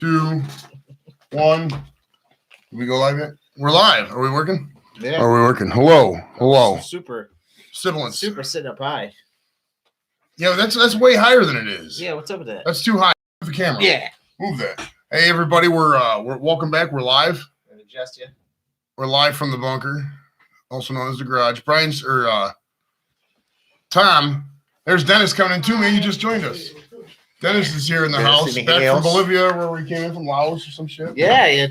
2, 1. Did we go live yet? We're live. Are we working? Yeah. Are we working? Hello. Super Sibilance. sitting up high. Yeah, that's way higher than it is. Yeah, what's up with that? That's too high. Move the camera. Yeah. Move that. Hey everybody, we're welcome back. We're live. Adjust you. We're live from the bunker, also known as the garage. Brian's Tom. There's Dennis coming in too, man. You just joined us. Dennis is here in the house, back from Bolivia, where we came in from Laos or some shit. Yeah, yeah.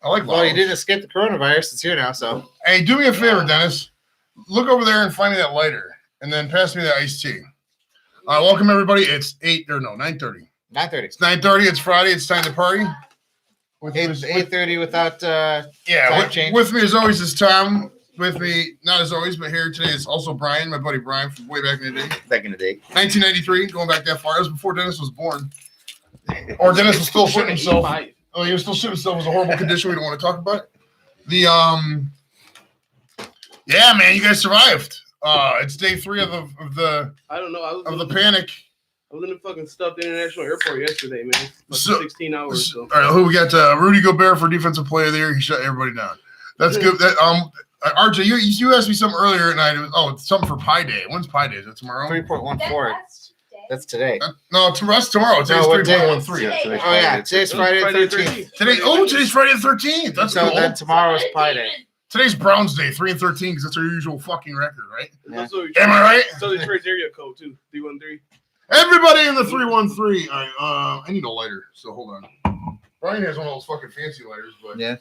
I like Laos. Well, you didn't escape the coronavirus. It's here now, so. Hey, do me a favor, Dennis. Look over there and find me that lighter, and then pass me that iced tea. Welcome everybody. It's 9:30. 9:30. It's 9:30. It's Friday. It's time to party. It was 8:30 without time change. With me as always is Tom. With me, not as always, but here today is also Brian, my buddy Brian from way back in the day. Back in the day. 1993, going back that far. That was before Dennis was born. Or Dennis was still shitting himself. Oh, he was still shitting himself. It was a horrible condition we don't want to talk about. Yeah, man, you guys survived. It's day 3 of the I don't know. of the panic. I was in the fucking stuffed international airport yesterday, man. So- 16 hours. So. All right, who we got? Rudy Gobert for defensive player of the year. He shut everybody down. That's good. That RJ, you asked me something earlier tonight. It's something for Pi Day. When's Pi Day? Is that tomorrow? 3.14. That's today. No, that's tomorrow. Today's No, what day? 3.13. Oh, yeah. Today's Friday the 13th. Today's Friday the 13th. That's So cool. then tomorrow's Pi Day. Today's Browns Day, 3 and 13, because that's our usual fucking record, right? Yeah. Am I right? So Detroit's area code too. 313. Everybody in the 313. All right, I need a lighter, so hold on. Brian has one of those fucking fancy lighters, but Yeah.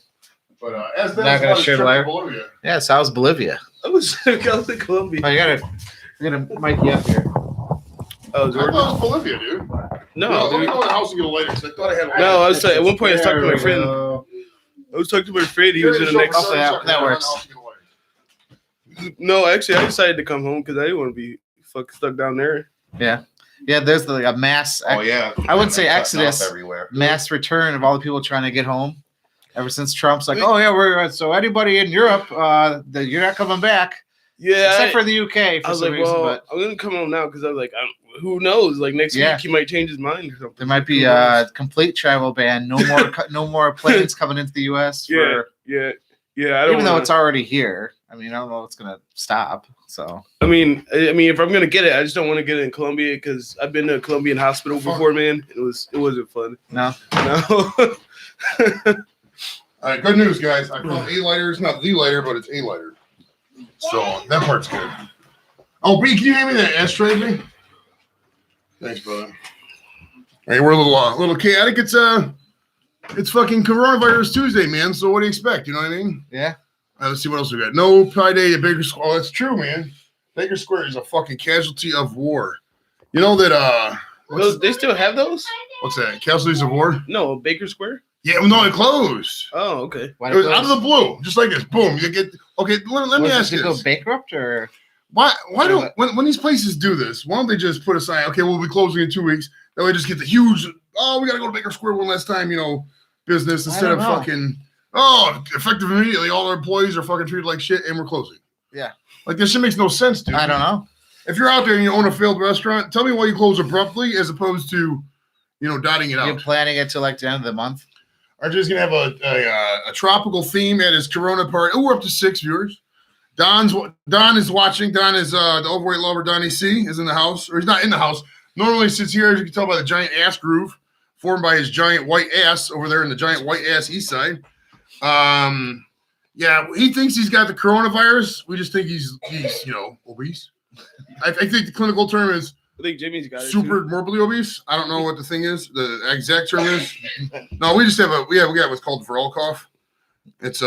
But as Not that's gonna about share his the trip to lighter? Bolivia. Yeah, so how's Bolivia? I was in Colombia. Oh, you gotta mic you up here. Oh, I thought Jordan. it was Bolivia, dude. No, Let me dude. go in the house and get a lighter, because I thought I had one. No, I was at one point. I was talking to my friend. I was talking to my friend. He was in the next. Oh, that works. No, actually, I decided to come home because I didn't want to be stuck down there. Yeah. Yeah, there's like a mass. Oh yeah. I wouldn't say exodus. Everywhere. Mass return of all the people trying to get home. Ever since Trump's like, oh yeah, so anybody in Europe, you're not coming back, Yeah, except for the UK I for was some like, reason. well, But I'm gonna come home now because I was like, who knows? Like next Yeah. week he might change his mind or something. there might be a complete travel ban. No more planes coming into the US. Yeah, yeah. I don't Even though wanna- it's already here. I mean, I don't know what's gonna stop. So I mean, if I'm gonna get it, I just don't want to get it in Colombia because I've been to a Colombian hospital before, man. It wasn't fun. no. No. All right, good news, guys. I found a lighter. It's not the lighter, but it's a lighter. So that part's good. Oh, B, can you hand me that ashtray, B? Thanks, brother. Hey, we're a little chaotic. It's fucking coronavirus Tuesday, man. So what do you expect? You know what I mean? Yeah. Let's see what else we got. No Pi Day at Baker Square. Oh, that's true, man. Baker Square is a fucking casualty of war. You know that They still have those? what's that? Casualties of war? No, Baker Square. Yeah, no, it closed. Oh, okay. Why It was out of the blue, just like this. Boom. You get okay. Let me ask you Did it go this. bankrupt or? Why don't when these places do this? Why don't they just put a sign? Okay, we'll be closing in 2 weeks. That way, just get the huge. Oh, we gotta go to Baker Square one last time. Business instead of don't know. fucking. Effective immediately. All our employees are fucking treated like shit, and we're closing. Yeah. Like this shit makes no sense, dude. I don't know. If you're out there and you own a failed restaurant, tell me why you close abruptly as opposed to, dotting it out. You're planning it to like the end of the month. RJ's gonna have a tropical theme at his Corona party. Oh, we're up to 6 viewers. Don is watching. Don is the overweight lover. Don EC is in the house, or he's not in the house. Normally sits here, as you can tell by the giant ass groove formed by his giant white ass over there in the giant white ass east side. Yeah, he thinks he's got the coronavirus. We just think he's obese. I think the clinical term is I think Jimmy's got it. super morbidly obese. I don't know what the thing is. The exact term is. No, we just have we have what's called viral cough. It's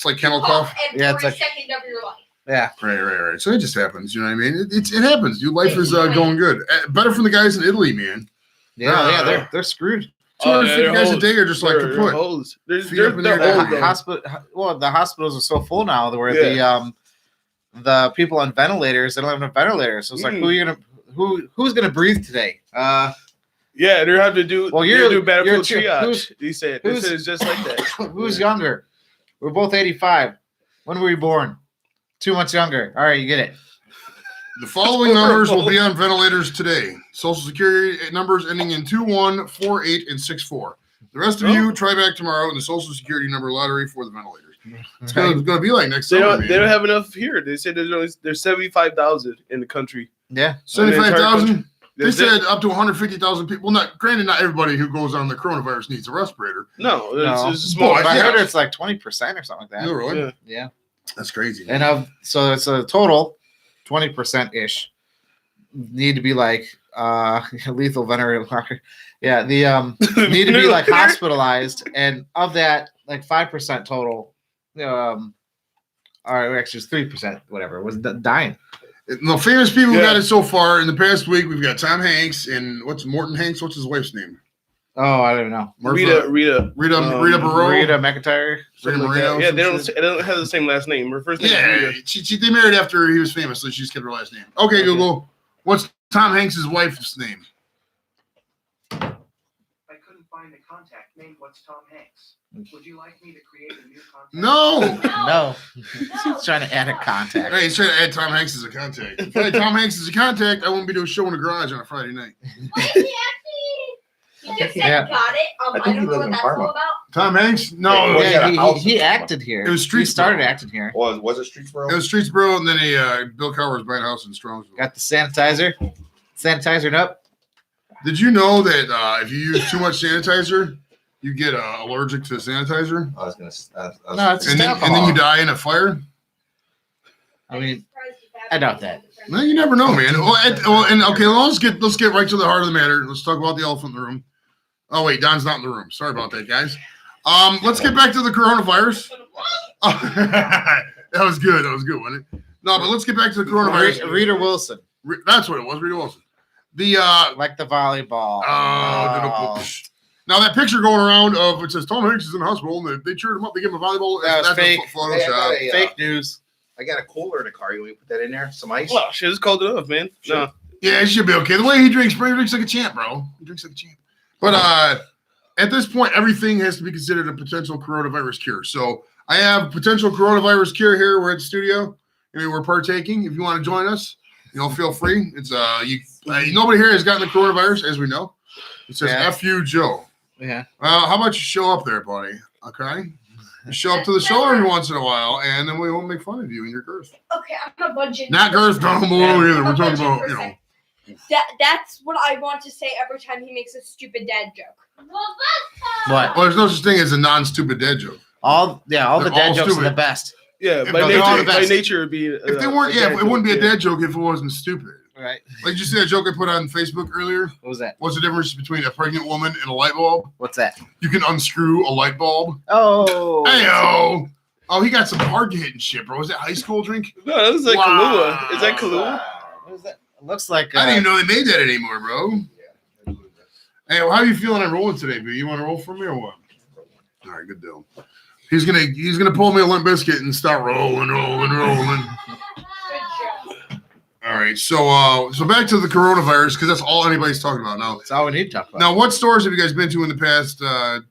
like kennel cough. Yeah, it's like- second of your life. Yeah. Right. So it just happens. You know what I mean? It happens. Dude, life is going good. Better from the guys in Italy, man. Yeah, they're screwed. 250 guys a day are just like they're kaput. holes. They're Feet up in the air. old, though. The hospitals are so full now where the people on ventilators, they don't have enough ventilators. So it's like, who's gonna breathe today? Yeah, they have to do. Well, you're do you're battlefield too- triage. He said it's just like that. Who's younger? We're both 85. When were you born? 2 months younger. All right, you get it. The following numbers will be on ventilators today. Social Security numbers ending in 21, 48, and 64. The rest of you try back tomorrow in the Social Security number lottery for the ventilators. It's gonna be like next They summer. don't have enough here. They said there's 75,000 in the country. Yeah. 75,000. They That's said it. up to 150,000 people. Well, not everybody who goes on the coronavirus needs a respirator. No, No. it's a small. Boy, I yeah. heard it's like 20% or something like that. No, really? Yeah. Yeah. That's crazy. And so it's a total 20% ish need to be like lethal ventilator. Yeah, the need to be like hospitalized, and of that, like 5% total, or actually it's 3%, whatever, was dying. The famous people who Yeah. got it so far in the past week, we've got Tom Hanks and Morton Hanks? What's his wife's name? Oh, I don't know. Rita Rita Barreau. Rita McIntyre. Rita something like Moreno. that. Yeah, some shit. they don't have the same last name. Her first name Yeah, is Rita. they married after he was famous, so she just kept her last name. Okay, Google. What's Tom Hanks' wife's name? I couldn't find a contact named What's Tom Hanks. Would you like me to create a new contact? No. No. He's trying to add a contact. Hey, he's trying to add Tom Hanks as a contact. If I had Tom Hanks as a contact, I wouldn't be doing a show in the garage on a Friday night. You just said Yeah. got it. I I think he don't know lives what in that's Parma. all about. Tom Hanks? No, Yeah, it he had a house He in acted here. It was He Streetsboro. started acting here. Was it Streetsboro? was Streetsboro, and then Bill Cowher was buying a house in Strongsville. Got the sanitizer up. Did you know that if you use too much sanitizer, you get allergic to sanitizer, I was gonna. No, it's and then you die in a fire? I mean, I doubt that. Well, you never know, man. Let's get right to the heart of the matter. Let's talk about the elephant in the room. Oh wait, Don's not in the room. Sorry about that, guys. Let's get back to the coronavirus. That was good. That was good, wasn't it? No, but let's get back to the coronavirus. Rita Wilson, That's what it was. Rita Wilson. The like the volleyball. now that picture going around of it says Tom Hanks is in the hospital and they cheered him up. They give him a volleyball. That was That's fake. a Photoshop. Fake news. I got a cooler in the car. You want me to put that in there? Some ice? Well, shit, it's cold enough, man. No. Yeah, it should be okay. The way he drinks like a champ, bro. He drinks like a champ. But at this point, everything has to be considered a potential coronavirus cure. So I have potential coronavirus cure here. We're at the studio. We're partaking. If you want to join us, feel free. It's nobody here has gotten the coronavirus, as we know. It says Yeah. F you, Joe. Yeah. How about you show up there, buddy? Okay. You show up to the show every once in a while, and then we won't make fun of you and your girth. Okay, I'm gonna budget. Not girth down below either. We're talking about, That's what I want to say every time he makes a stupid dad joke. What? Well, there's no such thing as a non-stupid dad joke. All the They're dad all jokes are stupid. the best. Yeah, If by they're all the best. nature, it'd be. If they weren't, it wouldn't be a dad joke if it wasn't stupid. Right. Like, did you see that joke I put on Facebook earlier? What was that? What's the difference between a pregnant woman and a light bulb? What's that? You can unscrew a light bulb. Oh. Hey-o! Oh, he got some hard hitting shit, bro. Is that high school drink? No, that was like Wow. Kahlua. Is that Kahlua? What is that? It looks like. I didn't even know they made that anymore, bro. Hey, well, how are you feeling on rolling today, B? You want to roll for me or what? All right, good deal. He's gonna pull me a Limp Biscuit and start rolling. All right, so back to the coronavirus because that's all anybody's talking about now. That's all we need to talk about. Now, what stores have you guys been to in the past,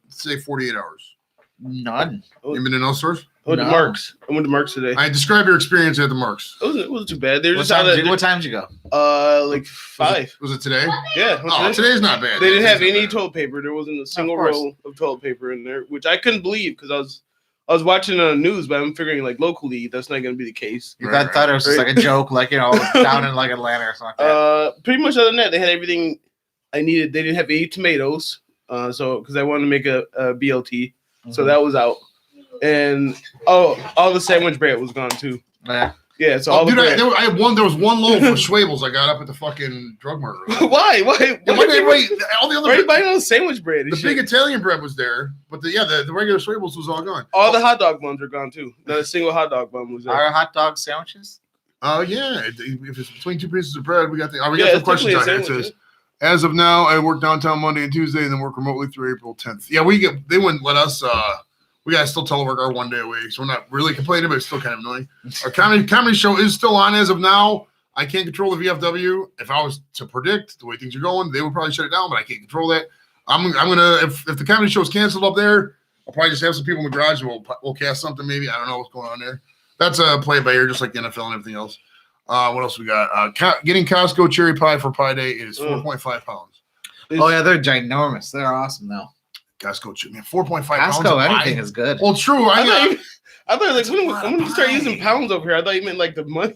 say, 48 hours? None. You been to no stores? I went to No. Mark's. I went to Mark's today. All right, describe your experience at the Marks. It wasn't too bad. They're What just out time of did you go? like 5. Was it today? Yeah. Oh, today's not bad. They didn't have Today's not any bad. toilet paper. There wasn't a single course. roll of toilet paper in there, which I couldn't believe because I was watching on the news, but I'm figuring like locally that's not going to be the case. You Right, thought it was just right. like a joke, like down in like Atlanta or something like that. Pretty much other than that, they had everything I needed. They didn't have any tomatoes, so because I wanted to make a BLT, so that was out. And all the sandwich bread was gone too. Yeah. Yeah, so Oh, all the dude, bread. there was one loaf of Schwabels I got up at the fucking drug mart. Why? Wait, all the Why are you other buying all the sandwich bread? and the shit? big Italian bread was there, but the regular Schwabels was all gone. All the hot dog buns are gone too. Not a single hot dog bun was there. Are hot dog sandwiches? Oh yeah, if it's between two pieces of bread, we got Yeah, some it's questions definitely on a here. It sandwich, says, as of now, I work downtown Monday and Tuesday, and then work remotely through April 10th. Yeah, they wouldn't let us. We gotta still telework our 1 day a week, so we're not really complaining, but it's still kind of annoying. Our comedy show is still on as of now. I can't control the VFW. If I was to predict the way things are going, they would probably shut it down, but I can't control that. I'm gonna if the comedy show is canceled up there, I'll probably just have some people in the garage and we'll cast something maybe. I don't know what's going on there. That's a play by ear, just like the NFL and everything else. What else we got? Getting Costco cherry pie for Pie Day is 4.5 pounds. Oh yeah, they're ginormous. They're awesome though. Costco chip, man. 4.5 pounds. Costco, of pie. anything is good. Well, true. I I thought like That's a lot when of you start pie. using pounds over here, I thought you meant like the money.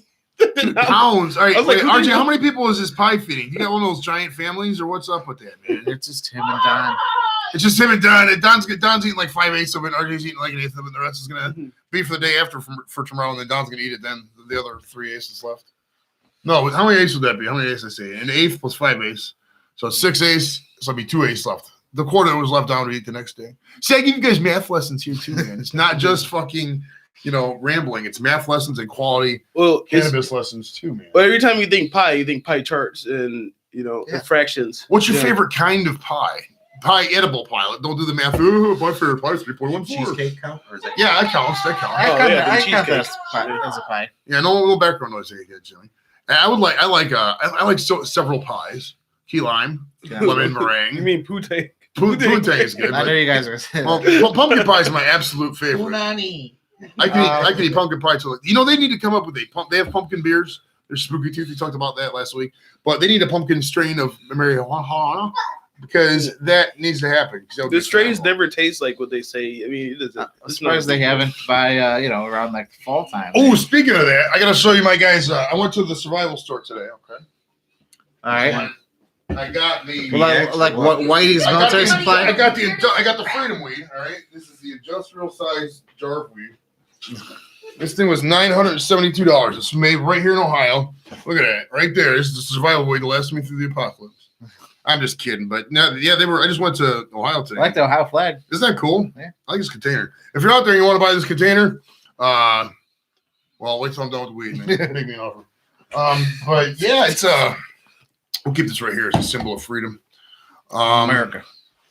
pounds. All right, I was like, wait, who RJ, did how you- many people is this pie feeding? You got one of those giant families, or what's up with that, man? It's just him and Don. It's just him and Don. And Don's eating like 5/8 of it. RJ's eating like an eighth of it. The rest is gonna be for the day after for tomorrow, and then Don's gonna eat it. Then the other 3/8 is left. No, how many eighths would that be? How many eighths I say? An eighth plus 5/8, so it's 6/8. So it'll be 2/8 left. The quarter was left down to eat the next day. See, I give you guys math lessons here too, man. It's not just fucking rambling. It's math lessons and quality Well, cannabis lessons too, man. but every time you think pie charts and Yeah. fractions. What's your Yeah. favorite kind of pie? Pie, edible pie. Don't do the math. Oh, my favorite pie is 3.14. Cheesecake count? Or is that Yeah, that counts. That I counts. Oh, count yeah, that- the I count that cheesecake. as a pie. Yeah, no background noise here, Jimmy. And I like several pies. Key lime, Yeah. lemon You meringue. mean pute? Pute is good. I know But, you guys are saying well, that. pumpkin pie is my absolute favorite. Punani. I can eat pumpkin pie too. They need to come up with They have pumpkin beers. There's Spooky Tooth. We talked about that last week. But they need a pumpkin strain of marijuana because that needs to happen. The strains never taste like what they say. I mean, it doesn't. I'm surprised they haven't by around like fall time. Oh, speaking of that, I got to show you my guys. I went to the survival store today. Okay. All right. I got the. Like what Whitey's I got military the- supply. I got the Freedom Weed. All right, this is the industrial size jar of weed. This thing was $972. It's made right here in Ohio. Look at that, right there. This is the survival weed that lasted me through the apocalypse. I'm just kidding, but no, yeah, they were. I just went to Ohio today. I like the Ohio flag. Isn't that cool? Yeah. I like this container. If you're out there and you want to buy this container, well, wait till I'm done with the weed and then make me an offer. But yeah, it's we'll keep this right here as a symbol of freedom. America.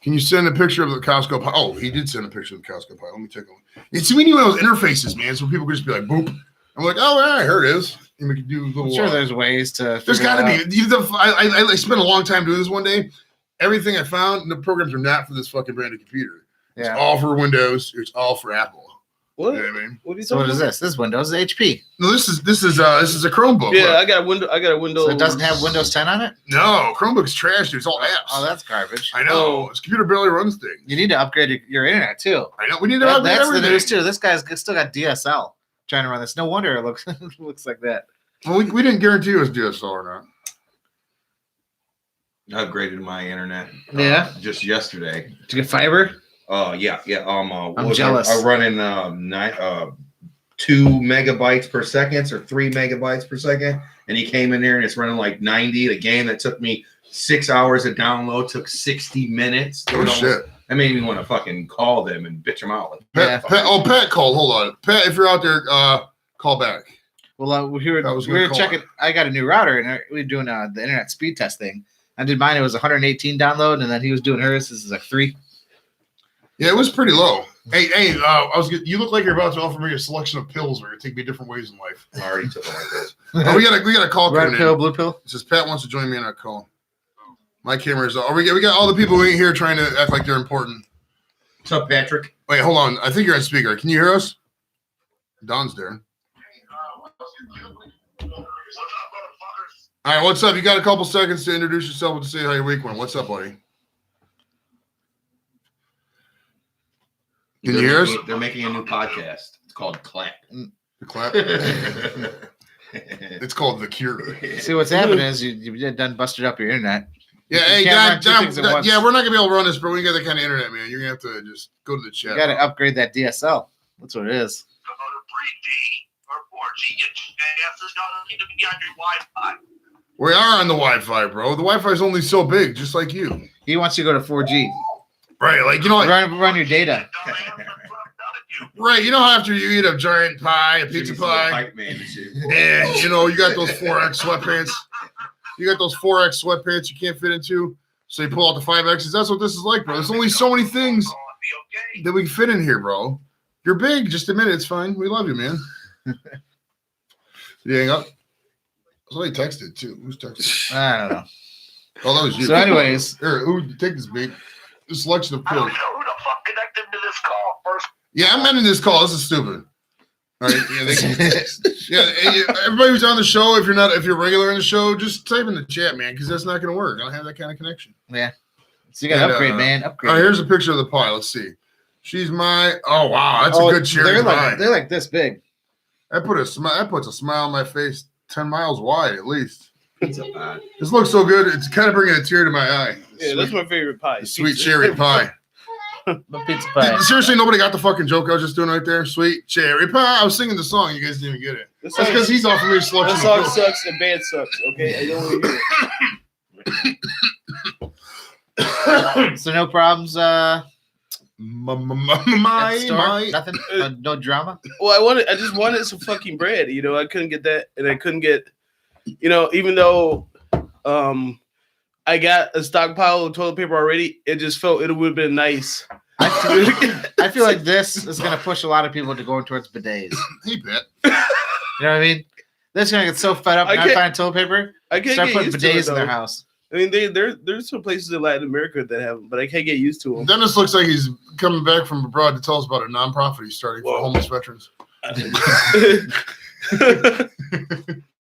Can you send a picture of the Costco pie? Oh, he did send a picture of the Costco pie. Let me take a look. It's we need one of those interfaces, man, so people can just be like, boop. I'm like, oh, yeah, here it is. And we can do little. I'm sure there's ways to. there's figure got to it be. out. I spent a long time doing this one day. Everything I found, the programs are not for this fucking branded computer. It's Yeah. all for Windows. It's all for Apple. What? You know what I mean? What are you So talking what is about? this? This is Windows HP. No, this is a Chromebook. Yeah, Look. I got a window. So it doesn't have Windows 10 on it. No, Chromebook's trash, dude. It's all apps. Oh, that's garbage. I know. This computer barely runs things. You need to upgrade your internet too. I know. We need to update That's everything. the news too. This guy's still got DSL trying to run this. No wonder it looks looks like that. Well, we didn't guarantee it was DSL or not. I upgraded my internet. Yeah? Just yesterday. Did you get fiber? Yeah. I'm what was jealous. I running 2 megabytes per second or 3 megabytes per second, and he came in there and it's running like 90. The game that took me 6 hours to download took 60 minutes. Oh shit. I made me want to fucking call them and bitch them out. Like, Yeah. Pat called. Hold on, Pat. If you're out there, call back. Well, we were That was we were good call. checking. I got a new router and we were doing the internet speed test thing. I did mine. It was 118 download, and then he was doing hers. This is like 3. Yeah, it was pretty low. Hey, you look like you're about to offer me a selection of pills where you take me different ways in life. I already took it like this. Oh, we got a call Red coming pill, in. blue pill. It says Pat wants to join me on our call. My camera is. We got all the people who ain't here trying to act like they're important. What's up, Patrick? Wait, hold on. I think you're on speaker. Can you hear us? Don's there. All right, what's up? You got a couple seconds to introduce yourself and to say how your week went. What's up, buddy? Can you hear us? They're making a new podcast. It's called Clap. The clap. It's called The Cure. See what's happening is you done busted up your internet. Yeah, You hey, can't Don, run two things at once. yeah, we're not gonna be able to run this, but we got that kind of internet, man. You're gonna have to just go to the chat. You got to upgrade that DSL. That's what it is. Go to 3G or 4G. You asses don't need to be on your Wi-Fi. We are on the Wi-Fi, bro. The Wi-Fi is only so big, just like you. He wants you to go to 4G. Right, like you know, like, Run your data. right. You know how after you eat a giant pie, a pizza pie, Hype man and shit. and you know you got those 4X sweatpants. You got those 4X sweatpants you can't fit into, so you pull out the 5Xs. That's what this is like, bro. There's only so many things that we can fit in here, bro. You're big. Just admit it. It's fine. We love you, man. Did you hang up? Somebody texted too. Who's texted? I don't know. Oh, that was you. So, anyways, Here, who take this bait? This selection of I don't pills. know who the fuck connected to this call first. Yeah, I'm ending this call. This is stupid. All right. Yeah, hey, everybody who's on the show, if you're regular in the show, just type in the chat, man, because that's not gonna work. I don't have that kind of connection. yeah. So you got to And, upgrade, man. All Upgrade. right, here's a picture of the pie. Let's see. She's my. Oh wow, that's a good cherry they're pie. like they're like this big. That puts a smile on my face 10 miles wide at least. Pizza pie. This looks so good. It's kind of bringing a tear to my eye. Yeah, that's my favorite pie. The sweet Pizza. cherry pie. The pizza pie. Seriously, nobody got the fucking joke I was just doing right there. Sweet cherry pie. I was singing the song. You guys didn't even get it. This That's song, because he's offering me a selection. that song sucks and band sucks. Okay, I don't want to hear it. So no problems. At the My. store? Nothing. No drama. Well, I just wanted some fucking bread. You know, I couldn't get that, and I couldn't get. You know, even though, I got a stockpile of toilet paper already, it just felt it would have been nice. I feel like this is going to push a lot of people to going towards bidets. Hey, Pat. You know what I mean? They're just going to get so fed up I not can't- finding toilet paper. I can't Start get putting used to it, bidets in their though. house. I mean, there's some places in Latin America that have them, but I can't get used to them. Dennis looks like he's coming back from abroad to tell us about a nonprofit he's starting for Whoa. homeless veterans. I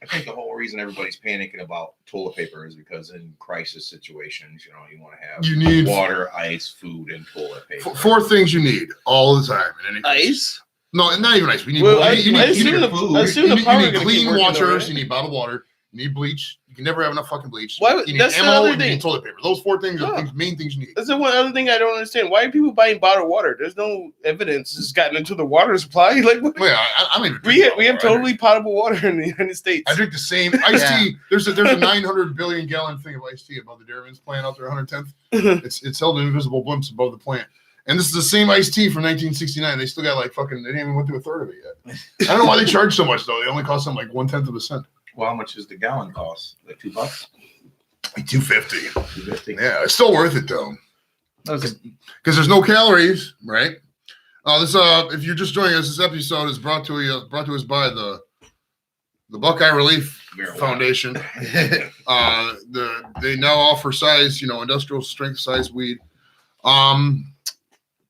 think the whole reason everybody's panicking about toilet paper is because in crisis situations, you want to have You need water, ice, food, and toilet paper. four things you need all the time. In any case. Ice? No, not even ice. We need. Well, I you need, assume you need the- food. I assume You the need, power you need gonna keep clean working, waters. though, right? You need bottled water. You need bleach. You can never have enough fucking bleach. Why- You need that's the ammo. other And you thing. need toilet paper. Those four things are Yeah. the main things you need. That's the one other thing I don't understand. Why are people buying bottled water? There's no evidence it's gotten into the water supply. Like, what? Well, I mean, we have totally potable water in the United States. I drink the same iced Yeah. tea. There's a 900 billion gallon thing of iced tea above the Dairyman's plant out there, 110th. It's held in invisible blimps above the plant. And this is the same iced tea from 1969. They still got like fucking. They didn't even went through a third of it yet. I don't know why they charge so much though. They only cost them like 1/10 of a cent. Well, how much does the gallon cost? Like $2? Like $2.50. $2.50. Yeah, it's still worth it though. Okay. Because there's no calories, right? This if you're just joining us, this episode is brought to us by the Buckeye Relief Marijuana. Foundation. They now offer size, industrial strength size weed.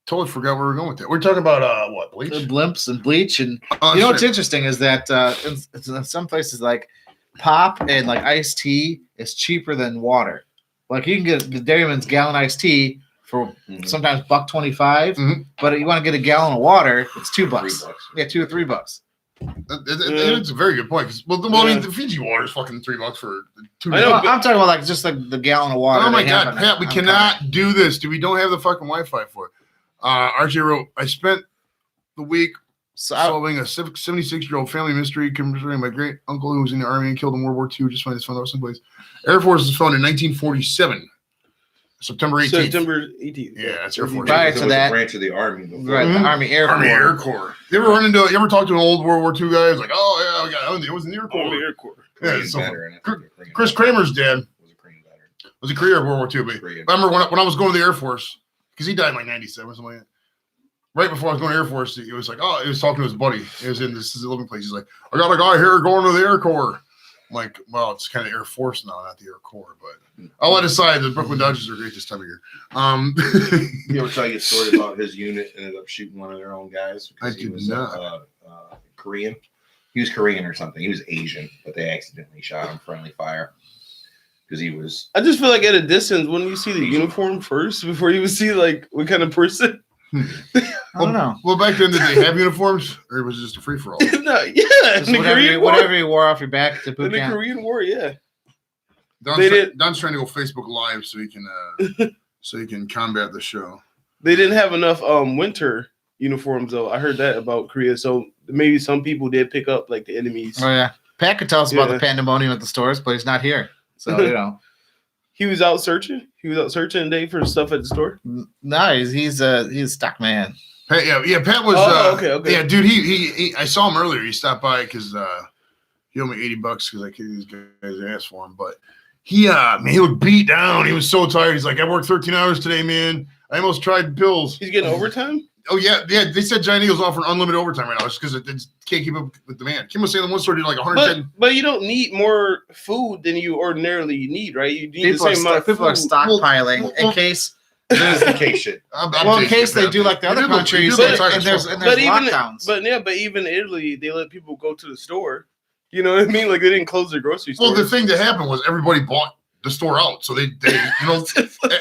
Totally forgot where we're going with that. We're talking about what, bleach? The blimps and bleach and Oh, you know what's shit. interesting is that in some places like pop and like iced tea is cheaper than water. Like you can get the Dairyman's gallon iced tea for Mhm. sometimes $1.25, Mhm. but you want to get a gallon of water, it's $2. $3. Yeah, $2 or $3. It's a very good point. I mean, the Fiji water is fucking $3 for 2 I know, Well, but- I'm talking about like just like the gallon of water. Oh my they have God, on Pat, we on cannot do this. We don't have the fucking Wi-Fi for it. RJ wrote, I spent the week So solving a 76-year-old family mystery concerning my great uncle who was in the army and killed in World War II. Just find this found out someplace. Air Force was founded in 1947, September 18th. September 18th. Yeah, that's Air Force. Prior There to was that- a branch of the army before. right, the Mhm. Army Air Army Corps. Air Corps. You ever talk to an old World War II guy? It's like, oh yeah, it was in the Air Corps. Army Air Corps. Yeah, Korean it's so veteran, I think, a Korean Chris veteran. Kramer's dad Was a Korean veteran. was a Korea World War II, but Korean. I remember when I was going to the Air Force, because he died in like 97 or something like that. Right before I was going to Air Force, he was like, he was talking to his buddy. He was in this living place. He's like, I got a guy here going to the Air Corps. I'm like, well, it's kind of Air Force now, not the Air Corps, but I'll let aside. The Brooklyn Dodgers are great this time of year. You ever tell you a story about his unit ended up shooting one of their own guys? I Because he did was not. Korean. He was Korean or something. He was Asian, but they accidentally shot him friendly fire because he was. I just feel like at a distance, wouldn't you see the uniform first before you would see like what kind of person? I don't know. Well, back then, did they have uniforms, or was it just a free for all? No, yeah, Just in the Korean War. whatever you wore off your back to In boot the camp. Korean War, yeah. Don's trying to go Facebook Live so he can combat the show. They didn't have enough winter uniforms though. I heard that about Korea, so maybe some people did pick up like the enemies. Oh yeah, Pat could tell us about Yeah. the pandemonium at the stores, but he's not here. So He was out searching. He was out searching today for stuff at the store. no, he's a stock man. Pat, yeah, Pat was. Okay. Yeah, dude, he I saw him earlier. He stopped by because he owed me $80 because I kicked these guys' ass for him. But he looked beat down. He was so tired. He's like, I worked 13 hours today, man. I almost tried pills. He's getting overtime. Oh yeah. They said Giant Eagle's offering unlimited overtime right now just because it can't keep up with demand. Kim was saying the one store did like 110. But you don't need more food than you ordinarily need, right? You need the same amount of People are food. stockpiling Well, in case. There's the case shit. I'm Well, in taking case it, they Pat. do like the They other do look- countries, they do and- look tired and as there's fuck. and there's even lockdowns. but even Italy, they let people go to the store. You know what I mean? Like they didn't close their grocery store. Well, the thing that happened was everybody bought the store out. So they you know,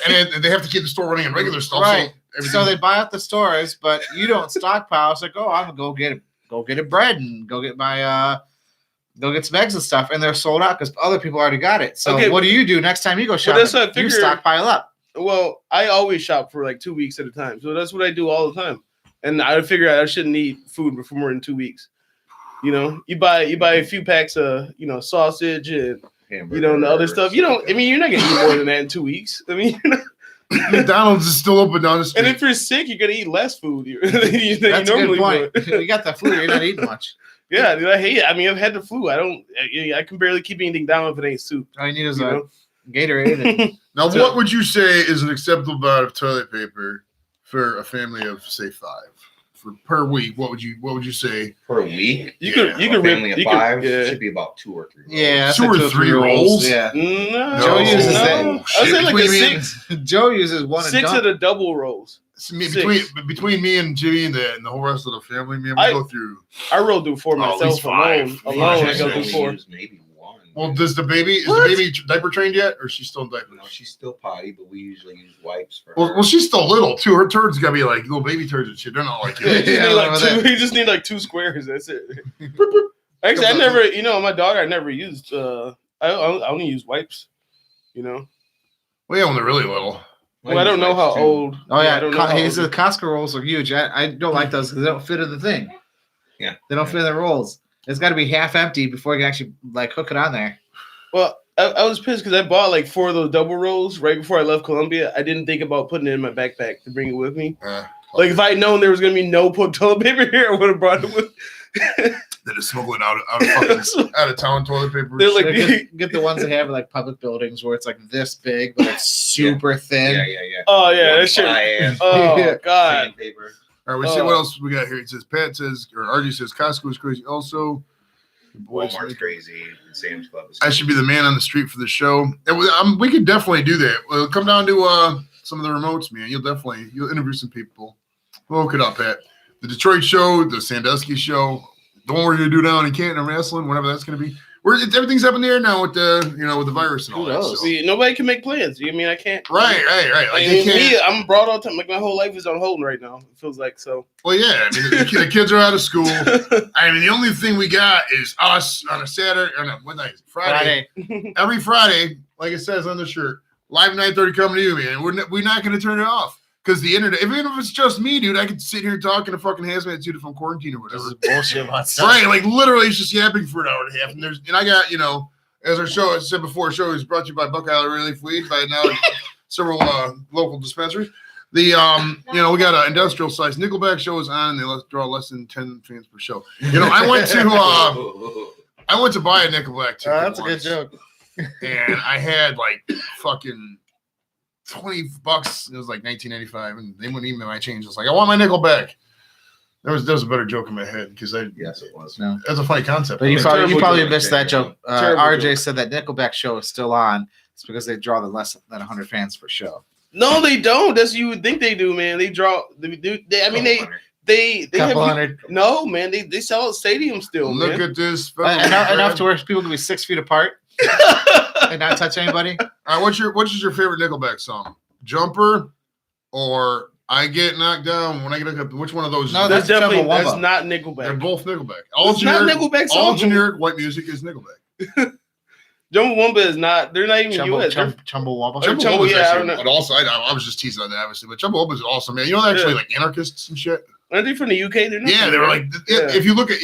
and they have to keep the store running in regular stuff. Right. So, So they buy out the stores, but you don't stockpile. It's like, oh, I'm gonna go get a bread and go get my go get some eggs and stuff, and they're sold out because other people already got it. So Okay, what do you do next time you go shopping? that's what I You figured. stockpile up. Well, I always shop for like 2 weeks at a time, so that's what I do all the time. And I figure I shouldn't eat food for more than 2 weeks. You know, you buy a few packs of sausage and and the other stuff. You don't. I mean, you're not gonna eat more than that in 2 weeks. I mean, McDonald's is still open down the street. and if you're sick, you're gonna eat less food than you That's a normally good would. point. You got the food, you're not eating much. Yeah, dude, I hate it. I mean, I've had the flu. I can barely keep anything down if it ain't soup. All you need is You a know? Gatorade. And Now, So- what would you say is an acceptable amount of toilet paper for a family of say 5 per week? What would you say? Per week. You Yeah, could you could Family rip of you 5 could, yeah. should be about 2 or 3. yeah, that's 2 like or 3 rolls? Yeah. No, Joe uses no. that. I say like a Between me and- 6 Joe uses one and of done. the double rolls. Between me and Jimmy and the whole rest of the family, man, we I- go through. I roll do 4 Oh, at myself least 5. alone. Yeah, Alone, I I go only do 4. Maybe 1. Well, is the baby What? diaper trained yet, or is she still in diapers? No, she's still potty, but we usually use wipes for Well, her. well, she's still little too. Her turds gotta be like little baby turds and shit. They're not like You just, Yeah, need like remember that. you just need like 2 squares. That's it. Actually, I never, my dog, I never used. I only use wipes. You know. well, yeah, when they're really little. Well, I don't know how old. Oh yeah, I don't know how his old. Costco rolls are huge. I don't like those because they don't fit in the thing. Yeah. They don't fit in the rolls. It's got to be half empty before you can actually like hook it on there. Well, I was pissed because I bought like 4 of those double rolls right before I left Colombia. I didn't think about putting it in my backpack to bring it with me. Like if I had known there was gonna be no toilet paper here, I would have brought it with. That is smuggling out of fucking out of town toilet paper. They're like- Get the ones they have in like public buildings where it's like this big, but it's super thin. Yeah. Oh yeah, One that shit. ply and Oh Yeah. god. sandpaper. All right, we see what else we got here. It says Pat says, or RG says Costco is crazy. Also, Walmart's crazy. And Sam's Club is I should be the man on the street for the show. We could definitely do that. Well, come down to some of the remotes, man. You'll interview some people. We'll hook it up, Pat. The Detroit show, the Sandusky show, the one we're gonna do down in Canton Wrestling, whatever that's gonna be. Everything's up in the air now with the with the virus and all Who that. knows? So. See, nobody can make plans. I mean, I can't. Right. Like I they mean, can't. me, I'm abroad all the time. Like my whole life is on hold right now. It feels like so. Well, yeah. I mean, the kids are out of school. I mean, the only thing we got is us on a Saturday or no, what night? Is it? Friday. Every Friday, like it says on the shirt, live 9:30 coming to you, man. We're not going to turn it off because the internet. Even if it's just me, dude, I could sit here talking to fucking hazmat suit from quarantine or This whatever. is bullshit about stuff. Right, like literally, it's just yapping for an hour and a half. And I got as our show, as I said before, show is brought to you by Buckeye Relief Weed by now several local dispensaries. The we got an industrial size Nickelback show is on, and they draw less than 10 fans per show. I went to buy a Nickelback ticket. That's a good once, joke. and I had like fucking $20. It was like $19.95, and they wouldn't even my change. I was like, I want my Nickelback. There was a better joke in my head because Yes, it was. No. that's a funny concept. But you Terrible probably joke. missed that joke. Terrible RJ joke. said that Nickelback show is still on. It's because they draw the less than 100 fans per show. No, they don't. That's you would think they do, man. They draw. They do. I mean, they Couple have. hundred. No, man. They sell out stadiums still, Look man. at this. Enough to where people can be 6 feet apart and not touch anybody. All right, what's your favorite Nickelback song? Jumper or I Get Knocked Down When I Get Up? Which one of those? No, is That's it? definitely Chumbawamba. that's not They're Nickelback. both Nickelback. It's not Nickelback all song. generic white music is Nickelback. Chumbawamba is not. They're not even U.S. They're- Chumbawamba. Chumbawamba, Chumbawamba's yeah, I actually, don't know. but also I was just teasing on that obviously, but Chumbawamba is awesome, man. They're actually like anarchists and shit. Aren't they from the UK? They're not. Yeah, they were like Yeah. if you look at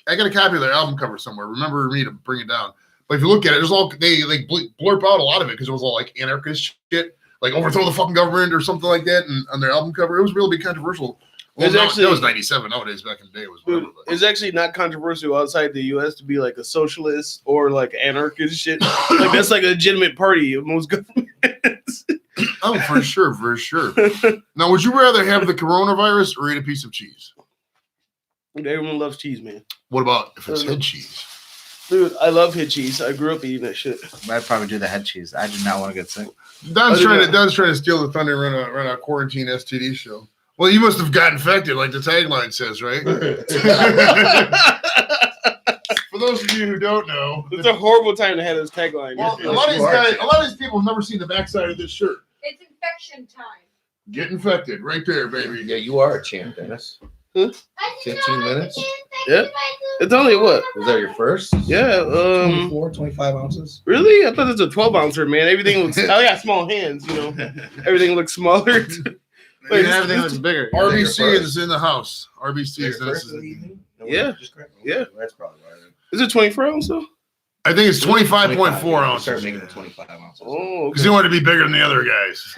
I got a copy of their album cover somewhere. Remember me to bring it down. But if you look at it, there's all they like blurb out a lot of it because it was all like anarchist shit, like overthrow the fucking government or something like that. And on their album cover, it was really controversial. Well, It's actually- that was '97. Nowadays, back in the day, it was Dude, whatever. But. it's actually not controversial outside the U.S. to be like a socialist or like anarchist shit. Like that's like a legitimate party of most governments. Oh, for sure, for sure. Now, would you rather have the coronavirus or eat a piece of cheese? Everyone loves cheese, man. What about if it's head cheese? Dude, I love head cheese. I grew up eating that shit. I'd probably do the head cheese. I do not want to get sick. Don's trying to steal the thunder and run a quarantine STD show. Well, you must have got infected, like the tagline says, right? For those of you who don't know, It's a horrible time to have this tagline. well, a lot of these guys, a lot of these people have never seen the backside of this shirt. It's infection time. Get infected, right there, baby. Yeah, you are a champ, Dennis. 15 minutes? Yeah. It's only what? Was that your first? Yeah. 24, 25 ounces? Really? I thought it was a 12 ouncer, man. Everything looks. I got small hands, you know. Everything looks smaller. Like, everything looks bigger. RBC is in the house. RBC is in Yeah. Yeah. That's probably why. Is it 24 ounce though? I think it's 25.4 Start ounces. making it 25 ounces. Oh, Because okay. he wanted to be bigger than the other guys.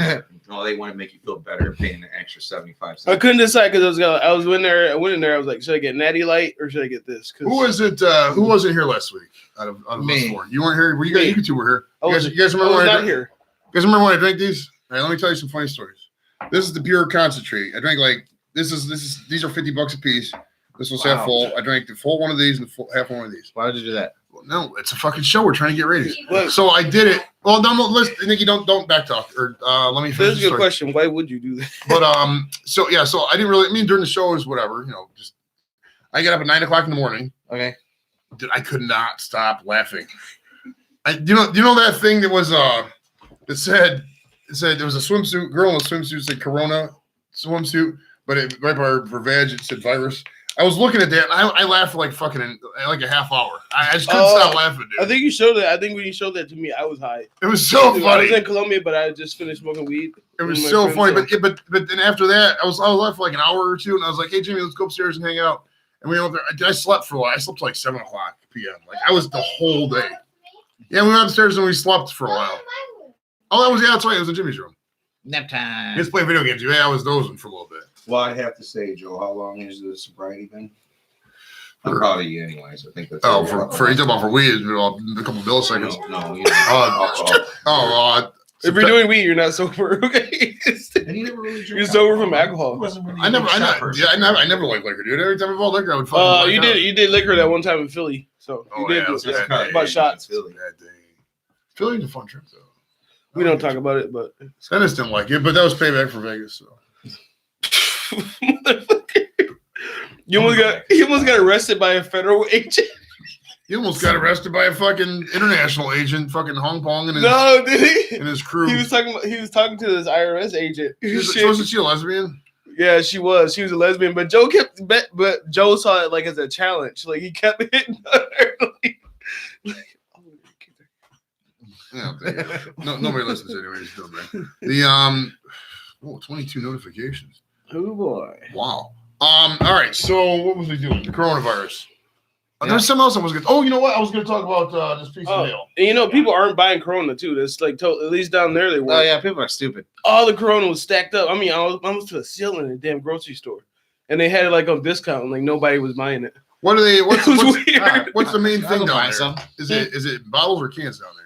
No, they want to make you feel better paying an extra 75 I cents. couldn't decide because I was in there. I went in there. I was like, should I get Natty Light or should I get this? 'Cause Who was it? Who wasn't here last week? Out of Me. us four, you weren't here. Were you guys? Me. You two were here. I You was, guys I remember was when I not drank? here. You guys remember when I drank these? All right, let me tell you some funny stories. This is the pure concentrate. I drank like this is these are $50 a piece. This was half Wow. full. I drank the full one of these and the full, half one of these. Why did you do that? Well, no, it's a fucking show. We're trying to get ratings. Look, So I did it. Well, no, let's Nikki, don't back talk or let me this finish is the a good story. question. Why would you do that? But so yeah, so I didn't really. I mean, during the shows, whatever, you know, just I get up at 9 o'clock in the morning. Okay. Dude, I could not stop laughing. You know that thing that was it said there was a swimsuit girl in a swimsuit said Corona swimsuit, but right by her vag it said virus. I was looking at that and I laughed for like fucking like a half hour. I just couldn't stop laughing, dude. I think you showed that. I think when you showed that to me, I was high. It was so I funny. was in Colombia, but I just finished smoking weed. It was with my so friends, funny, but then after that, I was left for like an hour or two, and I was like, "Hey Jimmy, let's go upstairs and hang out." And we went up there. I slept for a while. I slept till like 7 o'clock p.m. Like I was the whole day. Yeah, we went upstairs and we slept for a while. Oh, that's right. It was in Jimmy's room. Nap He time. was playing video games. Yeah, I was dozing for a little bit. Well, I have to say, Joe, how long is the sobriety thing? I'm proud of you, anyways. I think that's. Oh, for you talking about for weed, a couple milliseconds. No, you If you're doing weed, you're not sober. Okay. And you never really drink You're sober from alcohol. alcohol. Wasn't really I never like liquor, dude. Every time I bought liquor, I would fucking. You did liquor that one time in Philly. So Oh, you yeah, did it was do it. bad. About shots. Philly. That day. Philly's a fun trip though. We don't talk about it, but Dennis didn't like it, but that was payback for Vegas. So. you almost got arrested by a federal agent. He almost got arrested by a fucking international agent, fucking Hong Kong and his, No, did he? and his crew. He was talking to this IRS agent. Wasn't she a lesbian? Yeah, she was. She was a lesbian, but Joe saw it like as a challenge. Like he kept hitting her. Yeah. No, nobody listens anyways. The 22 notifications. Oh boy. Wow. All right. So what was we doing? The coronavirus. There's something else I was going to. Oh, you know what? I was going to talk about this piece of mail. And you know, people aren't buying Corona too. That's like at least down there they were. Oh yeah, people are stupid. All the Corona was stacked up. I mean, I was almost to the ceiling in the damn grocery store, and they had it like on discount. And, like nobody was buying it. What are they? What's, It was what's, weird. what's the main I'll thing go down buy there? some. Is it bottles or cans down there?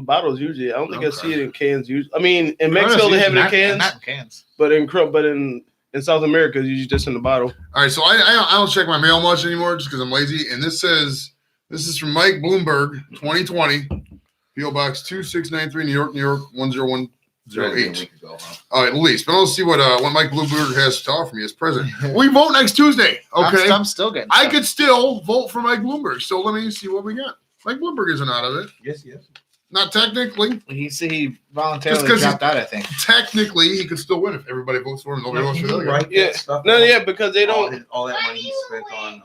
Bottles usually. I don't think I Okay. see it in cans. Usually, I mean, in Corona's Mexico they usually have it in not- cans, Not in cans. but in South America it's usually just in the bottle. All right. So I don't check my mail much anymore just because I'm lazy. And this is from Mike Bloomberg, 2020, PO Box 2693, New York 10108. All right, at least. But let's see what Mike Bloomberg has to offer me as president. We vote next Tuesday. Okay. I'm still getting. I stuff. could still vote for Mike Bloomberg. So let me see what we got. Mike Bloomberg isn't out of it. Yes. Not technically. He voluntarily Just 'cause dropped out. I think. Technically, he could still win if everybody votes for him. Nobody votes for the other guy. Yeah. No, yeah, because they don't. All that money he spent on.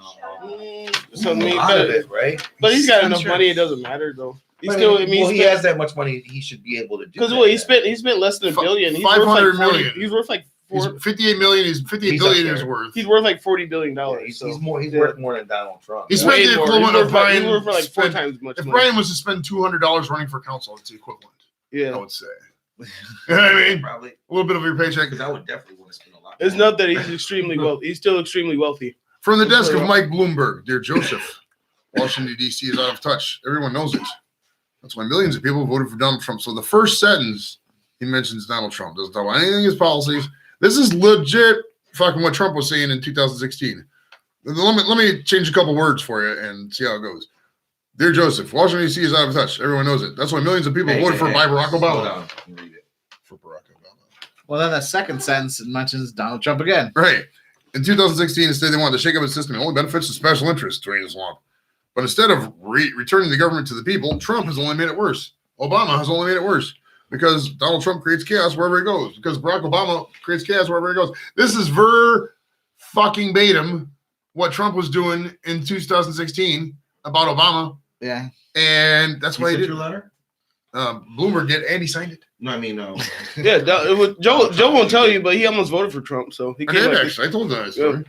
So I mean, a lot of it, right? but he's got I'm enough sure. money. It doesn't matter though. He I still. mean, I mean, well, he has that much money. He should be able to do. because that. he spent less than a billion. He's 500 worth like 40, million. He's worth like He's 4. 58 million. He's 58 He's billion up is there. worth. He's worth like $40 billion. He's So more. He's yeah. worth more than Donald Trump. He spent way the more. equivalent He's of worth Brian. He's worth like 4 spent- times much If money. Brian was to spend $200 running for council, it's the equivalent. I Yeah, would say. You know what I mean? Probably A little bit of your paycheck. because I would definitely want to spend a lot. it's not that he's extremely wealthy. He's still extremely wealthy. From the desk of Mike Bloomberg, dear Joseph, Washington, D.C. is out of touch. Everyone knows it. That's why millions of people voted for Donald Trump. So the first sentence, he mentions Donald Trump. Doesn't talk about anything his policies. This is legit fucking what Trump was saying in 2016. Let me change a couple words for you and see how it goes. Dear Joseph, Washington, D.C. is out of touch. Everyone knows it. That's why millions of people voted for by Barack Slow Obama. down and read it. For Barack Obama. Well, then the second sentence mentions Donald Trump again. Right. In 2016, instead they wanted to shake up the system. It only benefits the special interests during the swamp. But instead of returning the government to the people, Trump has only made it worse. Obama has only made it worse because Donald Trump creates chaos wherever he goes. Because Barack Obama creates chaos wherever he goes. This is fucking Batum what Trump was doing in 2016 about Obama, Yeah. and that's why he sent did. your letter? Bloomberg did, and he signed it. No, I mean no. Yeah, Joe won't tell you, but he almost voted for Trump, so he I came did like actually. I told that story.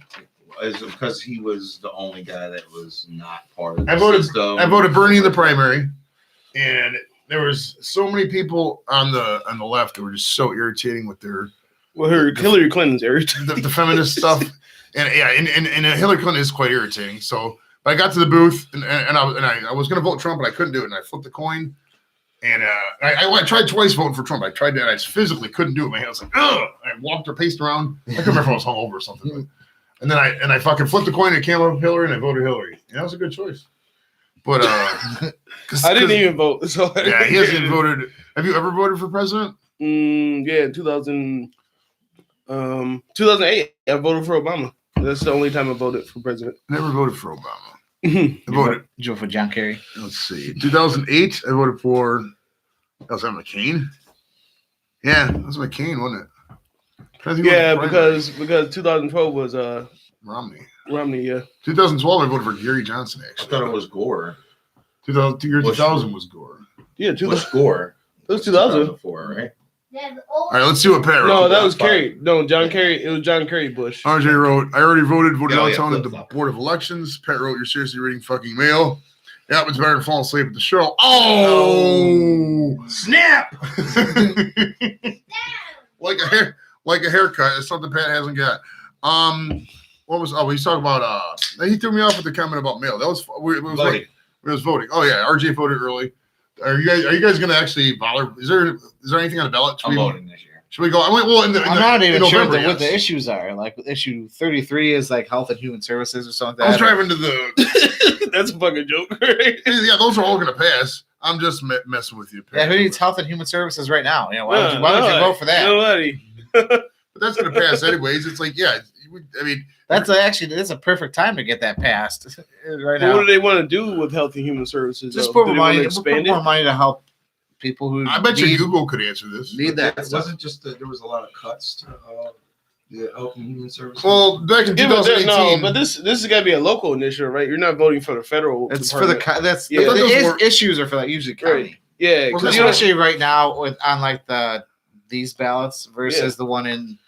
Is it because he was the only guy that was not part of the I voted. system? I voted Bernie in the primary, and there was so many people on the left that were just so irritating with their well, Hillary Clinton's area. the feminist stuff, and yeah, and Hillary Clinton is quite irritating. So, but I got to the booth, and I was going to vote Trump, but I couldn't do it, and I flipped the coin, and I tried twice voting for Trump. I tried that, I physically couldn't do it. My hand was like, ugh! I walked or paced around. I couldn't remember if I was hungover or something. But, and then I fucking flipped the coin and it came up Hillary, and I voted Hillary. And that was a good choice. But I didn't even vote. So yeah, he hasn't voted. Have you ever voted for president? Yeah, 2008, I voted for Obama. That's the only time I voted for president. Never voted for Obama. Yeah, I voted. Joe for John Kerry. Let's see. 2008, I voted for. Was that McCain? Yeah, that was McCain, wasn't it? I think it was because 2012 was Romney. Romney. Yeah, 2012, I voted for Gary Johnson. I Actually, thought it was Gore. 2000 was Gore. yeah, Bush Gore. That was 2000. 2004, right? All right, let's see what Pat wrote. No, that was Kerry. No, John Kerry. It was John Kerry Bush. RJ wrote, I already voted Yeah, downtown at the flip-flop. Board of Elections. Pat wrote, you're seriously reading fucking mail. Yeah, it's better than falling asleep at the show. Oh! Snap! like a haircut. It's something Pat hasn't got. What was he's talking about he threw me off with the comment about mail. That was it was Voting. it was voting. Oh yeah, RJ voted early. Are you guys gonna actually bother? Is there anything on the ballot? I'm voting this year. Should we go? I went well in the I'm not even sure November, what the yes. issues are. Like issue 33 is like health and human services or something. I was like that. driving to the That's a fucking joke, right? yeah, those are all gonna pass. I'm just messing with you. Yeah, Pat. who needs health and human services right now? You know, why would you Nobody. vote for that? Nobody. But that's gonna pass anyways. It's like I mean. That's a perfect time to get that passed right What now. do they want to do with health and human services? Just though? put Do more they wanna money. expand Put more it? money to help people who I bet you need, Google could answer this. need that It stuff. wasn't just that there was a lot of cuts to the health and human services. Well, back in Yeah, but 2018, but this has got to be a local initiative, right? You're not voting for the federal. It's for the department. that's Yeah. the Those were- issues are for like usually county, Right. Yeah, Well, because you know, especially right now with on like these ballots versus the one in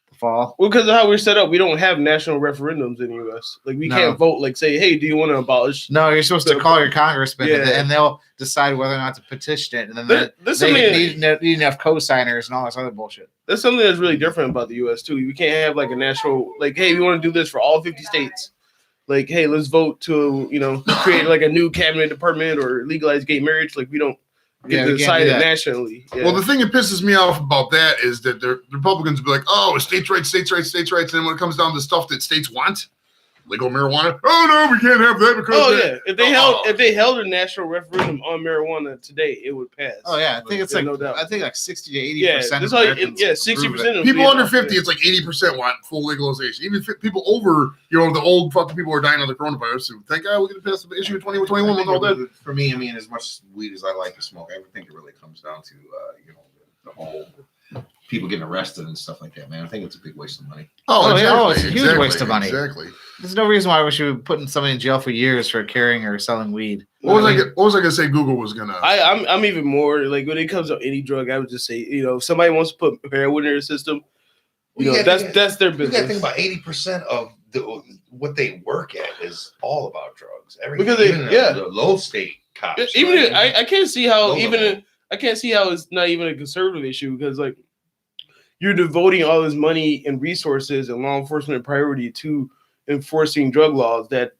the fall. well, because of how we're set up, we don't have national referendums in the U.S. Like we No. can't vote. Like say, hey, do you want to abolish? No, you're supposed to call your congressman Yeah. and they'll decide whether or not to petition it, and then That's they something. need enough co-signers and all this other bullshit. That's something that's really different about the U.S. too. We can't have like a national, like, hey, we want to do this for all 50 states. Like, hey, let's vote to, create like a new cabinet department or legalize gay marriage. Like, we don't get Yeah, to we can't decide do it that. nationally. Yeah. well, the thing that pisses me off about that is that the Republicans be like, "Oh, states' rights, states' rights, states' rights," and then when it comes down to stuff that states want, legal marijuana, oh no, we can't have that because oh that- yeah, if they held a national referendum on marijuana today, it would pass. Oh yeah, I think it's Yeah, like no doubt. I think like 60 to 80 Yeah, percent. that's all. 60%. people under 50, it's like 80% want full legalization. Even people over, the old fucking people who are dying of the coronavirus. So thank God we're going to pass the issue 2021 with all that. For me, I mean, as much weed as I like to smoke, I think it really comes down to the whole people getting arrested and stuff like that, man. I think it's a big waste of money. Oh, yeah, it's a huge waste of money. Exactly. There's no reason why we should be putting somebody in jail for years for carrying or selling weed. What was I going to say? Google was going to. I'm even more like when it comes to any drug, I would just say, if somebody wants to put heroin in their system, that's their You business. got to think about 80% of what they work at is all about drugs. Everything, Because they- even yeah. the low state cops. Even right? I can't see how Those are- I can't see how it's not even a conservative issue because like you're devoting all this money and resources and law enforcement priority to enforcing drug laws. That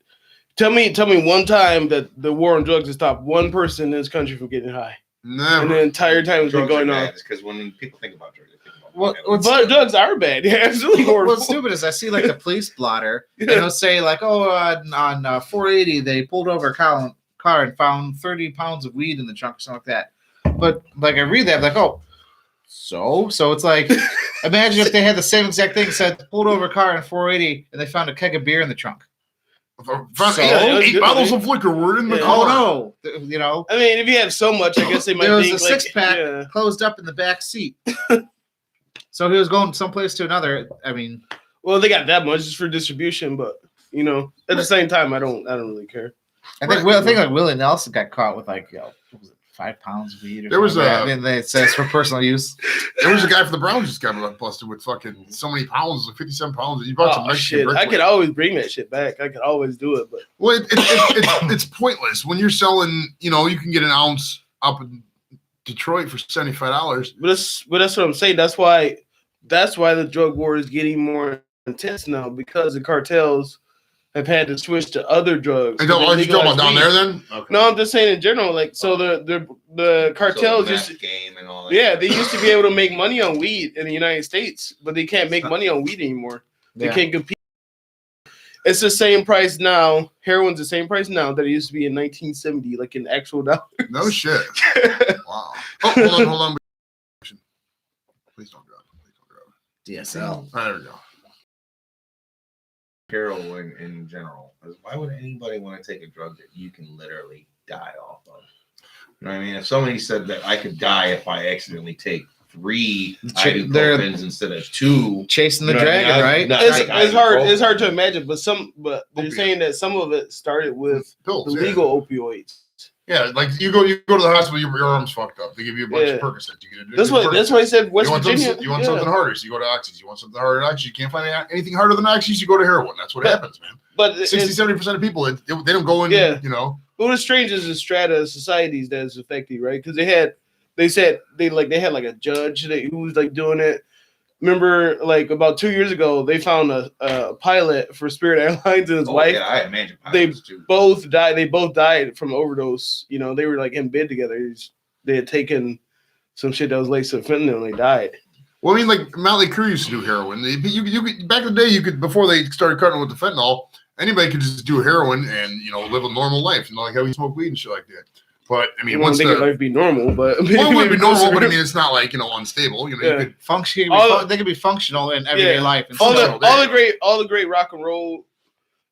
tell me one time that the war on drugs has stopped one person in this country from getting high, and the Never. entire time it's been drugs are going on. bad because when people think about drugs, they think about What- cocaine. But drugs are bad. Yeah, absolutely horrible. What's stupid is I see like the police blotter, and Yeah. they'll say like, "Oh, on 480 they pulled over a car and found 30 pounds of weed in the trunk or something like that." But like I read that, I'm like, oh, so it's like Imagine if they had the same exact thing said, pulled over a car in 480 and they found a keg of beer in the trunk. Found So- eight Good, bottles man. of liquor were in the Yeah. car. Oh no. You know, I mean, if you have so much, I guess they might there was think a like, 6-pack yeah. closed up in the back seat. So he was going someplace to another. I mean, Well, they got that much just for distribution, but you know, at the same time, I don't really care. I think like Willie Nelson got caught with like, what was it, 5 pounds of weed or There was something like a- that. And then it says for personal use. There was a guy for the Browns just got busted with fucking so many pounds, like 57 pounds. He brought some Oh Mexican shit! I brick could with him. always bring that shit back. I could always do it, but Well, it's pointless when you're selling. You know, you can get an ounce up in Detroit for $75. but that's what I'm saying. That's why the drug war is getting more intense now because the cartels have had to switch to other drugs. And don't, They you talking about down legalize there weed. then? Okay. No, I'm just saying in general. Like, so the cartels So just meth game and all that. yeah, they used to be able to make money on weed in the United States, but they can't make money on weed anymore. They Yeah. can't compete. It's the same price now. Heroin's the same price now that it used to be in 1970, like in actual dollars. No shit. Wow. Oh, hold on. Please don't grab. Please don't grab. DSL. There we go. Heroin in general. Why would anybody want to take a drug that you can literally die off of? You know what I mean? If somebody said that I could die if I accidentally take 3 They're- ibuprofens instead of 2, Chasing the You know what I mean? dragon, I- right? no. It's, Like it's hard. ibuprofen. It's hard to imagine, but they're Opiates. saying that some of it started with the Pills. legal opioids. Yeah, like you go to the hospital, your arm's fucked up. They give you a bunch Yeah. of Percocet. You get a That's what he said. West you want, Virginia. something, you want yeah. something harder, so you go to oxys. You want something harder than oxys. You can't find anything harder than oxys, you go to heroin. That's what happens, man. But 60-70% of people, they don't go in, Yeah. you know. But what's strange is the strata of societies that is affected, right? Because they said they had like a judge who was like doing it. Remember, like about 2 years ago, they found a pilot for Spirit Airlines and his wife. Yeah, I imagine They pilots too. both died. They both died from overdose. You know, they were like in bed together. They had taken some shit that was laced with fentanyl and they died. Well, I mean, like Motley Crue used to do heroin. You could, back in the day, you could, before they started cutting with the fentanyl, anybody could just do heroin and, you know, live a normal life. And like how we smoke weed and shit like that. But, I mean, You once wouldn't think the, it might be normal, but well, it wouldn't be normal, but I mean, it's not like, you know, unstable. You know, Yeah. you could, Function. All- They can be functional in everyday Yeah. life. And all stuff. the great rock and roll,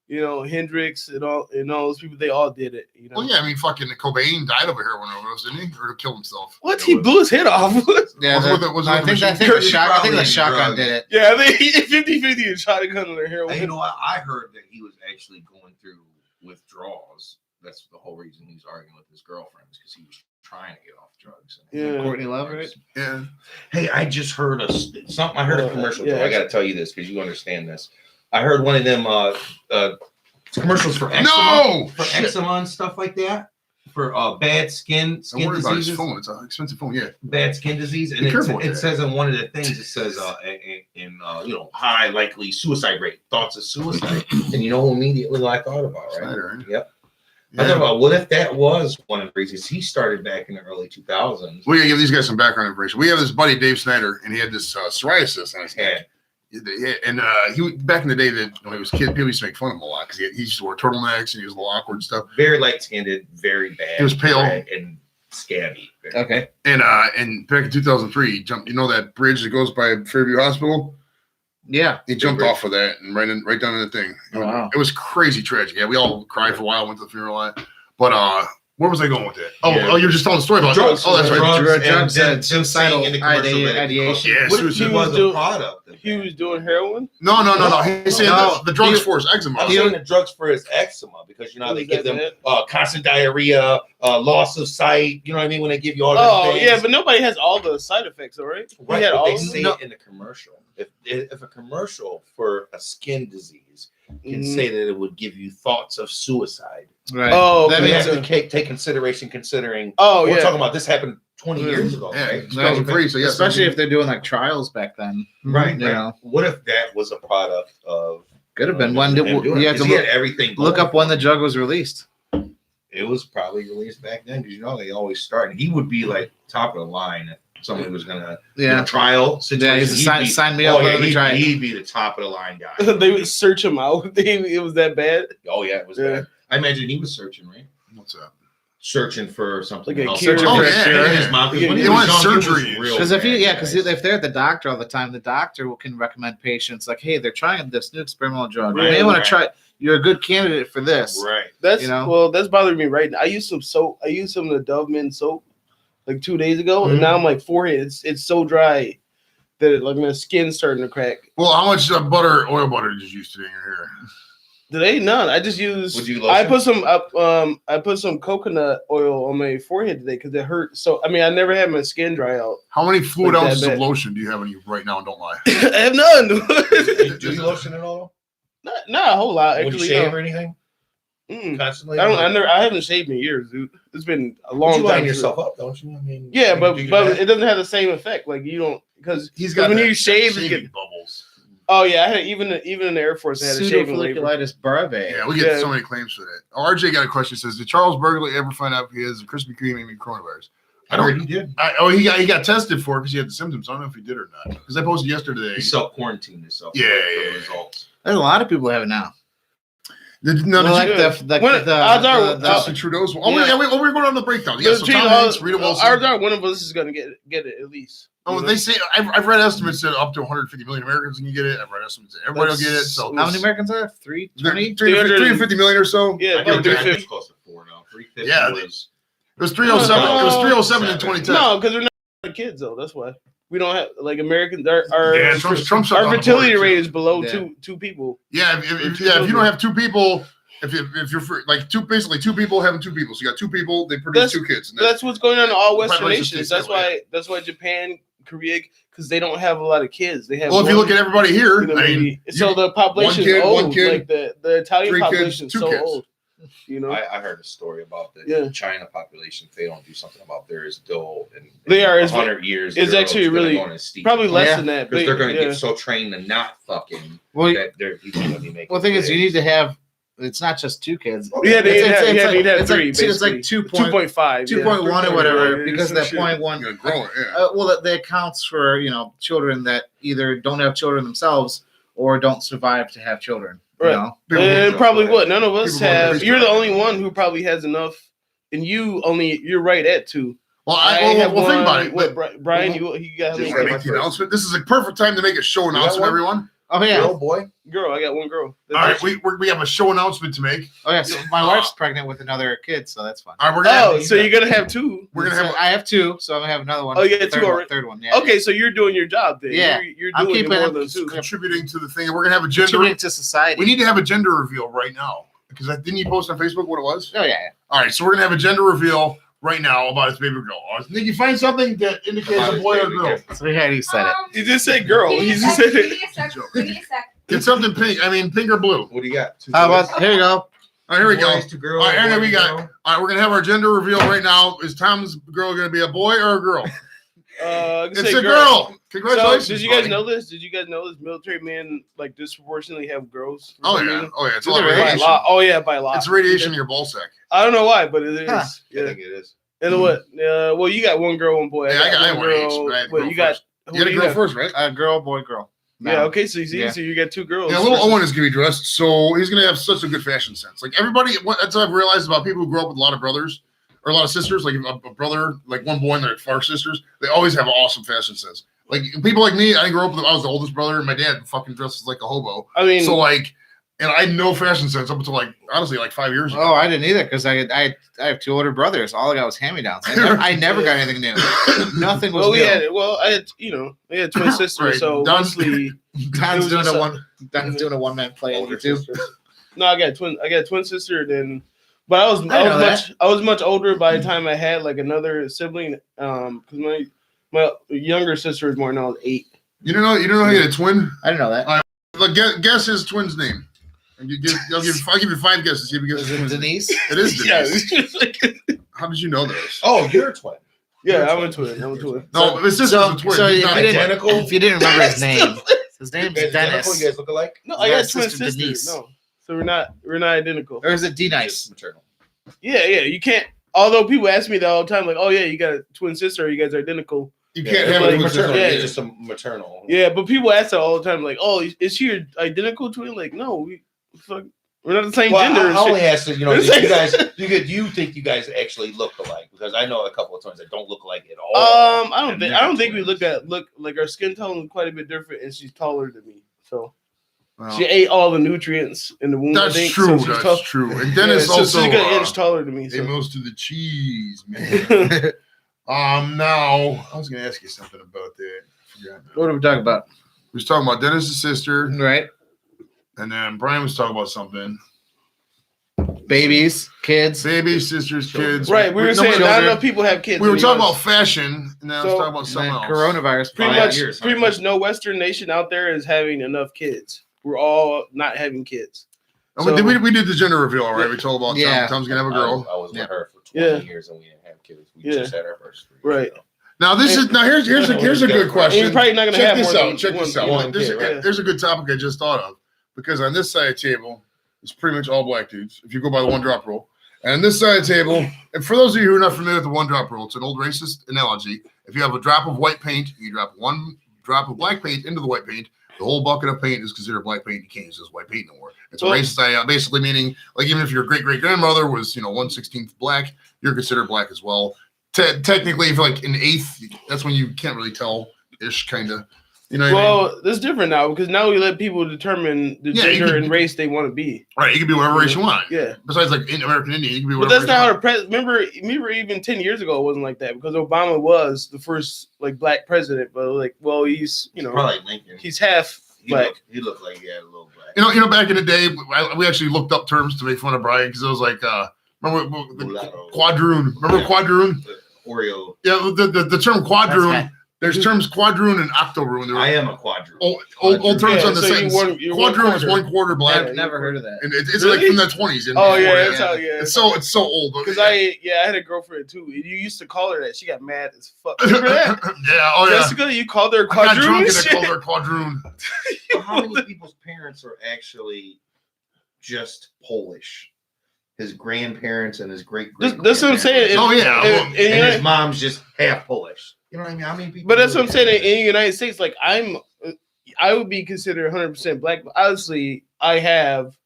you know, Hendrix and all those people, they all did it. You know. well, yeah, I mean, fucking Cobain died of a heroin overdose, didn't he? Or killed himself. What? He blew his head off. Yeah, Was it I with think the I machine? think the He's shotgun. I think probably the shotgun drugged. did it. Yeah, they 50-50 and shotgun on their heroin. And you know what? I heard that he was actually going through withdrawals. That's the whole reason he's arguing with his girlfriend, because he was trying to get off drugs. Yeah. Courtney Love, right? Yeah. Hey, I just heard something. I heard a commercial. yeah. I got to tell you this because you understand this. I heard one of them commercials for eczema, No! for eczema and stuff like that, for bad skin Don't worry about his diseases, phone. It's an expensive phone. Yeah. bad skin disease, and Be careful with it that. says on one of the things it says in high likely suicide rate, thoughts of suicide, and you know who immediately I thought about, right? Snyder, right? Yep. I thought about what if that was one of the reasons he started back in the early 2000s. We gotta give these guys some background information. We have this buddy Dave Snyder, and he had this psoriasis on his head. And he back in the day that when he was a kid, people used to make fun of him a lot because he used to wear turtlenecks and he was a little awkward and stuff. Very light-skinned, very bad. He was pale. red, and scabby. Okay. And back in 2003, he jumped. You know that bridge that goes by Fairview Hospital? Yeah. He jumped bridge. off of that and right down in the thing. Oh, wow. It was crazy tragic. Yeah, we all cried for a while, went to the funeral. But where was I going with it? Oh, Yeah. oh, you're just telling the story about Drugs. Oh, that's right. Drugs. Drugs and and them suicidal saying in the commercial that it ideation. Yeah, What if he suicide. was a doing- product of He that? was doing heroin. No. He's saying No. the drugs He- for his eczema. I'm saying the drugs for his eczema because you know how they Was give that them bad? constant diarrhea, loss of sight. You know what I mean when they give you all those Oh things. yeah, but nobody has all the side effects, all right? Right, He had but all they of them. say No. it in the commercial. If a commercial for a skin disease can Mhm. say that it would give you thoughts of suicide, Right. Oh, That we okay. means have to take consideration considering Oh we're yeah. talking about this happened 20 Yeah. years ago, Yeah, right? 2003. So yeah, especially if they're doing like trials back then. Right, You right. know, What if that was a product of could have been one. him doing You it? have to 'Cause he had look, everything. look going up when for the drug was released. him. It was probably released back then because you know they always start. And he would be like top of the line if somebody was gonna do Yeah. a trial Yeah. situation. He's he'd sign, be- sign me up. Let me try it. he'd be the top of the line guy. They would search him out. It was that bad. Oh yeah, it was Yeah. bad. I imagine he was searching, right? What's that? searching for something Like a else. cure for a Him and his mom, 'cause when They he want was young, it was surgery. real Because if you, bad, yeah, because guys. if they're at the doctor all the time, the doctor can recommend patients like, hey, they're trying this new experimental drug. You Right, may want right. to try. You're a good candidate for this. Right. That's You know? well, that's bothering me right now. I used some soap. I used some of the Dove Men soap like 2 days ago, Mhm. and now I'm like forehead. It's so dry that like my skin's starting to crack. Well, how much oil butter did you use today in your hair? Today, none. I just used. Would you I lotion? I put some coconut oil on my forehead today because it hurt. So I mean, I never had my skin dry out. How many fluid Like that ounces of bad. lotion do you have on you right now? And don't lie. I have none. Do you lotion at all? not a whole lot. Would you Actually, shave no. or anything? Mm. Constantly? I haven't shaved in years, dude. It's been a But long you line time. yourself up, don't you? I mean, Yeah, you but do your but best. it doesn't have the same effect. Like you don't because He's when that- you shave, that it shaving get, bubbles. oh yeah, I had even in the Air Force, I had a shaving waiver. Pseudofolliculitis breve. Yeah, we get Yeah. so many claims for that. RJ got a question. Says, did Charles Burgley ever find out if he has a Krispy Kreme and coronavirus? I heard he did. He got tested for it because he had the symptoms. I don't know if he did or not. Because I posted yesterday. He self-quarantined himself. Yeah, for yeah, results. There's a lot of people who have it now. Did Well, like you, Odds are- Justin Trudeau's? Oh, Yeah. we're going on the breakdown. Yeah, so Between Tom all- Hanks, Rita Wilson. odds are one of us is gonna get it at least. Oh, You know? they say I've read estimates that up to 150 million Americans can get it. I've read estimates that everybody will get it. So How many Americans are there? 320? 350 million or so. Yeah, I about think 350. it's close to 4 now. 350 Yeah, was. It was 307. It was 307 in 2010. No, because we're not kids though. That's why we don't have like Americans. Our Yeah, Trump's our on the fertility board, rate too. is below Yeah. two people. Yeah, if you don't have two people, if you're like basically two people having two people, so you got two people, they produce That's- two kids. And That's what's going on in all Western Population nations. stays That's that way. why Japan, Korea, because they don't have a lot of kids. They have. well, if you one- look at everybody here, you know, I mean, maybe- so the population kid, is old. one kid, like the Italian 3 kids, population is 2 so kids. old. You know, I heard a story about the Yeah. China population. If they don't do something about theirs, still in They are. It's 100 years. it's they're actually gonna really- go on a steep probably decline. less Yeah, than that. because they're going to yeah. get so trained to not fucking Well, that they're people going to be making. well, the thing is, you need kids. to have. It's not just 2 kids. Yeah, they It's- have, it's yeah, like- you'd have it's like 3. two- it's like basically. 2.5 2.1 or whatever, because that you're 0.1. gonna grow it. Yeah. Well, that accounts for children that either don't have children themselves or don't survive to have children. You Right. know? People And go- probably what none of us People go to have. preschool. You're the only one who probably has enough, and you're right at 2. Well, have well, think about it. What, Brian, Well, you got how just many Before I like make the announcement, this is a perfect time to make a show announcement, one? everyone. Oh yeah. Girl, boy. girl? I got one girl. All right, we have a show announcement to make. Oh yeah. So my wife's pregnant with another kid, so that's fun. All right, we're gonna Oh, so you're gonna have 2. we're gonna So have I have 2, so I'm gonna have another one. Oh, you got 2 third one- already? Third one. Yeah. Okay, so you're doing your job then. Yeah. You're I'm doing keeping more it- than 2. contributing to the thing. We're gonna have a gender. Contributing to society. We need to have a gender reveal right now because didn't you post on Facebook what it was? Oh yeah. All right, so we're gonna have a gender reveal right now about his baby girl. Did you find something that indicates About a his boy or baby girl? girl. So yeah, he said it. You just said girl. Give me He a just sec, said give it. me a sec, give me a sec. Get something pink. I mean, pink or blue. What do you got? 2 How boys? about here you go. All right, here we go. 2 girls. All right, and then we one got. girl. All right, we're gonna have our gender reveal right now. Is Tom's girl gonna be a boy or a girl? I can It's say a girl. So, Congratulations. did you guys buddy. know this? Did you guys know this? Military men like disproportionately have girls. for Oh some yeah. reason? Oh yeah. It's a Do lot they of really? By a radiation. lot. Oh yeah, by a lot. It's radiation in your ball sack. I don't know why, but it is. Huh. I Yeah. think it is. And what? Well, you got one girl, one boy. Yeah, I got one one each, but I had to But go you got. first. who You had do a you girl have? first, right? Girl, boy, girl. Yeah. Okay. So you see, Yeah. so you got 2 girls. Yeah, little Owen is gonna be dressed, so he's gonna have such a good fashion sense. Like everybody, that's what I've realized about people who grow up with a lot of brothers or a lot of sisters. Like a brother, like one boy and their 4 sisters, they always have an awesome fashion sense. Like people like me, I didn't grow up with. I was the oldest brother, and my dad fucking dresses like a hobo. I mean, So like, and I had no fashion sense up until like honestly like 5 years ago. Oh, I didn't either because I have 2 older brothers. All I got was hand-me-downs. I never got anything new. Nothing was well, we new. had. Well, I had. We had twin sisters. Right. So Don's- Wesley. Don's It was doing just a a- one. Don's doing a one-man play on Older YouTube. sisters. No, I got a twin sister. Then, but I was know I was much older by the time I had like another sibling. Because my younger sister was more than I was 8. You don't know he had a twin. I didn't know that. Like, guess his twin's name. I'll give you 5 guesses. See if you guess Is his it twin's name. Denise? It is Yeah, Denise. it's just like- How did you know this? Oh, you're a twin. yeah, I'm a twin. I'm a twin. No, his sister's a twin. so He's if not you a didn't- twin. Identical? If you didn't remember his name, his You name's guys identical? Dennis. You guys look alike? No, I Yeah, got twin sister sisters. Denise. No, so we're not identical. Or is it D Nice? Just maternal. Yeah, you can't. Although people ask me that all the time, like, "Oh yeah, you got a twin sister. You guys are identical." You Yeah, can't it's have like a twin maternal. sister. Yeah. It's just a maternal. Yeah, but people ask that all the time, like, "Oh, is she your identical twin?" Like, no, we fuck. We're not the same Well, gender. I and only shit. asked you know, do you think you guys actually look alike? Because I know a couple of twins that don't look alike at all. I They're don't think we twins. look like our skin tone is quite a bit different, and she's taller than me. So Well, she ate all the nutrients in the womb. I That's think, true. So she's That's tall. true. And Yeah, Dennis so also she's got an inch taller than me. he So. moves to the cheese, man. Now I was gonna ask you something about that. I forgot now. what are we talking about? We was talking about Dennis's sister, Right? and then Brian was talking about something. Babies, kids. Baby, sisters, kids. Right, we were saying not children. enough people have kids. We were in the talking US. about fashion, and then I was So- talking about And something then else. coronavirus. pretty 5 much, years, pretty huh? much no Western nation out there is having enough kids. We're all not having kids. And So- we did the gender reveal, all right? We told about Yeah. Tom's gonna have a girl. I was with Yeah. her for 20 Yeah. years and we didn't have kids. We Yeah. just had our first 3 Right. years ago. Now here's a good And question. you're probably not gonna Check have this more out. than Check this out. one There's, kid, right? there's a good topic I just thought of because on this side of the table, it's pretty much all black dudes. If you go by the one drop rule, and on this side of the table, and for those of you who are not familiar with the one drop rule, it's an old racist analogy. If you have a drop of white paint, you drop one drop of black paint into the white paint. The whole bucket of paint is considered black paint. You can't use this white paint no more. It's a Well- racist idea, basically meaning like even if your great great grandmother was 1/16 black, you're considered black as well. Technically, if you're like an eighth, that's when you can't really tell ish kind of. You know what I mean? Well, that's different now because now we let people determine the Yeah, you gender can- and race they want to be. Right, you can be whatever race you want. Yeah, Besides, like in American Indian, you can be but whatever. that's not how race the president. Remember, even 10 years ago, it wasn't like that because Obama was the first like black president. But like, well, he's Probably Lincoln. he's half black. He looked like he had a little black. you know. Back in the day, we actually looked up terms to make fun of Brian because it was like, remember the Mulatto. quadroon? Remember Yeah. quadroon? The Oreo. Yeah, the term That's quadroon. fat. There's terms quadroon and octoroon. There I were am a quadroon. old terms Yeah, on the so you sentence. want- you're one Quadroon is quarter. 1/4 black, I've never heard of that. and it's Really? like from the 20s. Oh yeah, yeah. that's how. Yeah, It's so old. because I had a girlfriend too. You used to call her that. She got mad as fuck. Remember that? Yeah. Oh yeah. Jessica, you called her I got quadroon. drunk and and I shit? called her quadroon. But how many people's parents are actually just Polish? His grandparents and his great That's what I'm saying. Oh, yeah. And- and And you know- his mom's just half Polish. You know what I mean? How many people? But that's do what I'm saying. that? In the United States, like I would be considered 100% black. But obviously, I have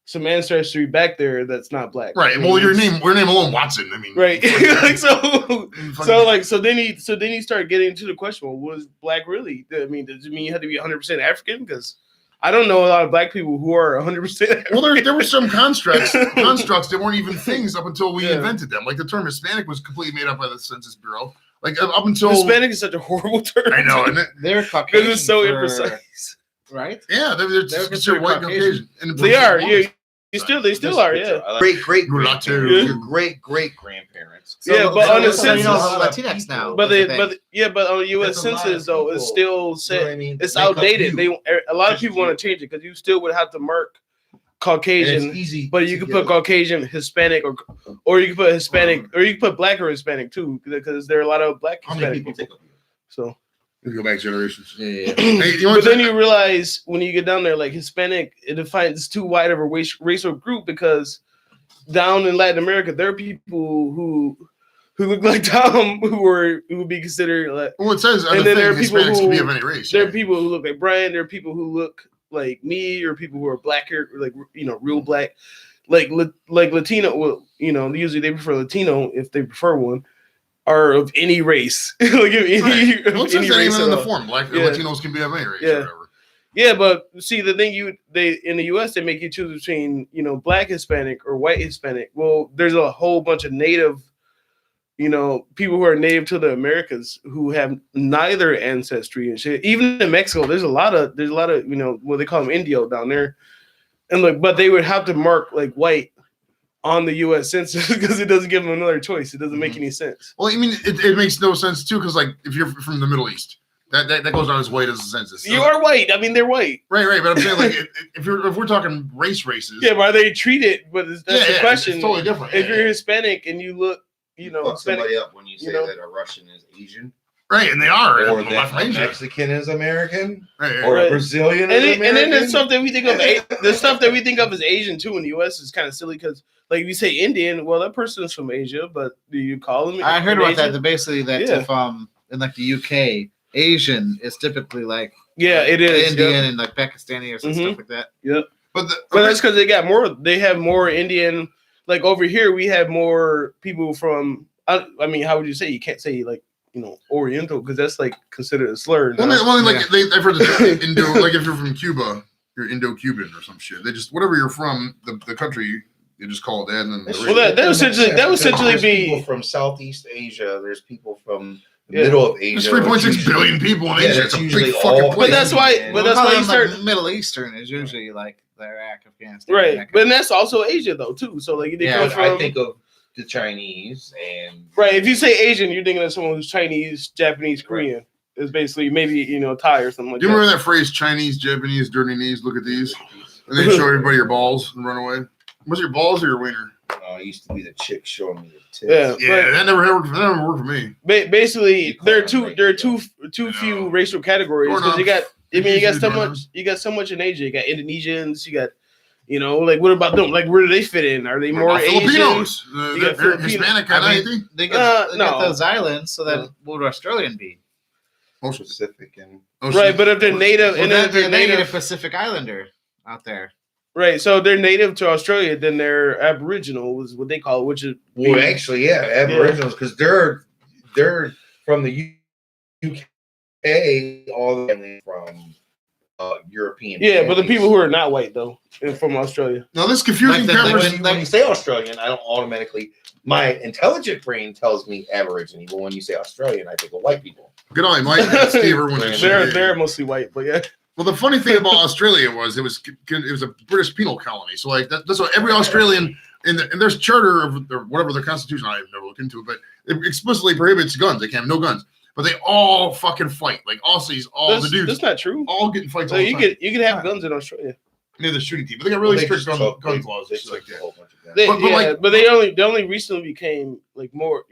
some ancestry back there that's not black. Right. I Well, mean, your it's- name alone, Watson. I mean, Right. like so. fucking- So then you start getting into the question. Well, what is black really? I mean, does it mean you have to be 100% African? Because I don't know a lot of black people who are 100%. Well, there were some constructs that weren't even things up until we Yeah. invented them. Like the term Hispanic was completely made up by the Census Bureau. Like up until Hispanic is such a horrible term. I know, and They're Because Caucasian. it's so for- imprecise. Right? yeah, they're They're considered considered white Caucasian. Caucasian. And They are. yeah. Yeah. They still are. Yeah. Great Mulatto. your great grandparents. Yeah, but on the so you know, census- Latinx now. But that's the they, thing. but on the U.S. That's a lot Census of though, it's people. still You know set. what I mean? It's Make up outdated. you. A lot of Just people want you. to change it because you still would have to mark And Caucasian, it's easy. but you to can get put Caucasian, Hispanic, or you can put Hispanic, or you can put Black or Hispanic too, because there are a lot of Black How many Hispanic people people. take up you? So, We go back generations. Yeah. Hey, you know but what then you realize when you get down there, like Hispanic, it defines it's too wide of a racial group because down in Latin America, there are people who look like Tom who would be considered like. Well, it says on And the then there thing, are people Hispanics can be who- of any race. There are yeah. people who look like Brian. There are people who look like me, or people who are blacker, like real black, like Latino. Well, usually they prefer Latino if they prefer one, are of any race, like of any, Right. of Well, it says any that race even at in the all. form. Like Yeah. Latinos can be of any race Yeah. or whatever. Yeah, but see the thing they in the U.S. they make you choose between Black Hispanic or white Hispanic. Well, there's a whole bunch of native. People who are native to the Americas who have neither ancestry and shit. Even in Mexico, there's a lot of what they call them Indio down there, and but they would have to mark like white on the U.S. Census because it doesn't give them another choice. It doesn't make any sense. Well, I mean, it makes no sense too, because like if you're from the Middle East, that goes on as white as the census. You are white. I mean, they're white. right. But I'm saying like if we're talking races, Yeah, but are they treated? But that's the it's question. totally different. If Yeah. you're Hispanic and you look, You fuck Hispanic, somebody up when you say know? that a Russian is Asian, Right, and they are. or Well, that from a Asia. Mexican is American, Right. or Right. a Brazilian and is then American. there's stuff that we think of. The stuff that we think of as Asian too in the U.S. is kind of silly because, like, if you say Indian, well, that person is from Asia, but do you call them? I heard an about that. Asian? That basically that Yeah. if in like the UK, Asian is typically like Yeah, it is. Indian Yep. and like Pakistani or some Mhm. stuff like that. But But But that's because they got more. They have more Indian. Like over here, we have more people from. I mean, how would you say? You can't say like Oriental because that's like considered a slur. well, now. I've heard the Indo. Like if you're from Cuba, you're Indo-Cuban or some shit. They just whatever you're from, the country, you just call it that. And then Well, that would essentially There's be people from Southeast Asia. There's people from the Yeah. middle of Asia. there's 3.6 billion people in Yeah, Asia. that's It's a usually big all fucking place. But that's why- but that's why you start- like Middle Eastern is usually like the Iraq, Afghanistan, right, that but kind of- that's also Asia though too. So like they Yeah, come But from I think of the Chinese and right. If you say Asian, you're thinking of someone who's Chinese, Japanese, Korean. It's basically maybe Thai or something like Do you that. remember that phrase, Chinese, Japanese, dirty knees, look at these? And they show everybody your balls and run away. Was it your balls or your wiener? it used to be the chick showing me the tits. Yeah. Yeah, But- that never worked for me. Basically, You call there are them too right there are now. too I few know. racial categories because you got. Doorknobs. I mean, Usually doorknobs. you got so much in Asia. You got Indonesians. You got, like what about them? Like where do they fit in? Are they more Asian? Filipinos. You got They're Filipino. Hispanic kind I of mean, thing. they got No. those islands, so then what would Australian be? Most of it. Pacific and Right, but if they're native, Well, and then then if they're they get a native, Pacific Islander out there. right? So if they're native to Australia, then they're Aboriginal, is what they call it, which is well, actually, yeah, Aboriginals because they're from the UK, all the way from European. yeah. But the families. people who are not white though, and from Australia, Now this confusing Like the- conversation. when you say Australian, I don't automatically. My intelligent brain tells me Aborigine, but when you say Australian, I think of white people. Good on you, Mike. And Steve, everyone. they're mostly white, but yeah. Well, the funny thing about Australia was it was a British penal colony. So like that's what every Australian in their charter of their, whatever their constitution. I've never looked into it, but it explicitly prohibits guns. They can't have no guns, but they all fucking fight. Like Aussies, all the dudes, That's not true. all getting fights. So all the you time. can have guns in Australia. Near the shooting team, but they got really They strict just gun took- laws they and shit like took a that. whole bunch of guns. But They only recently became like more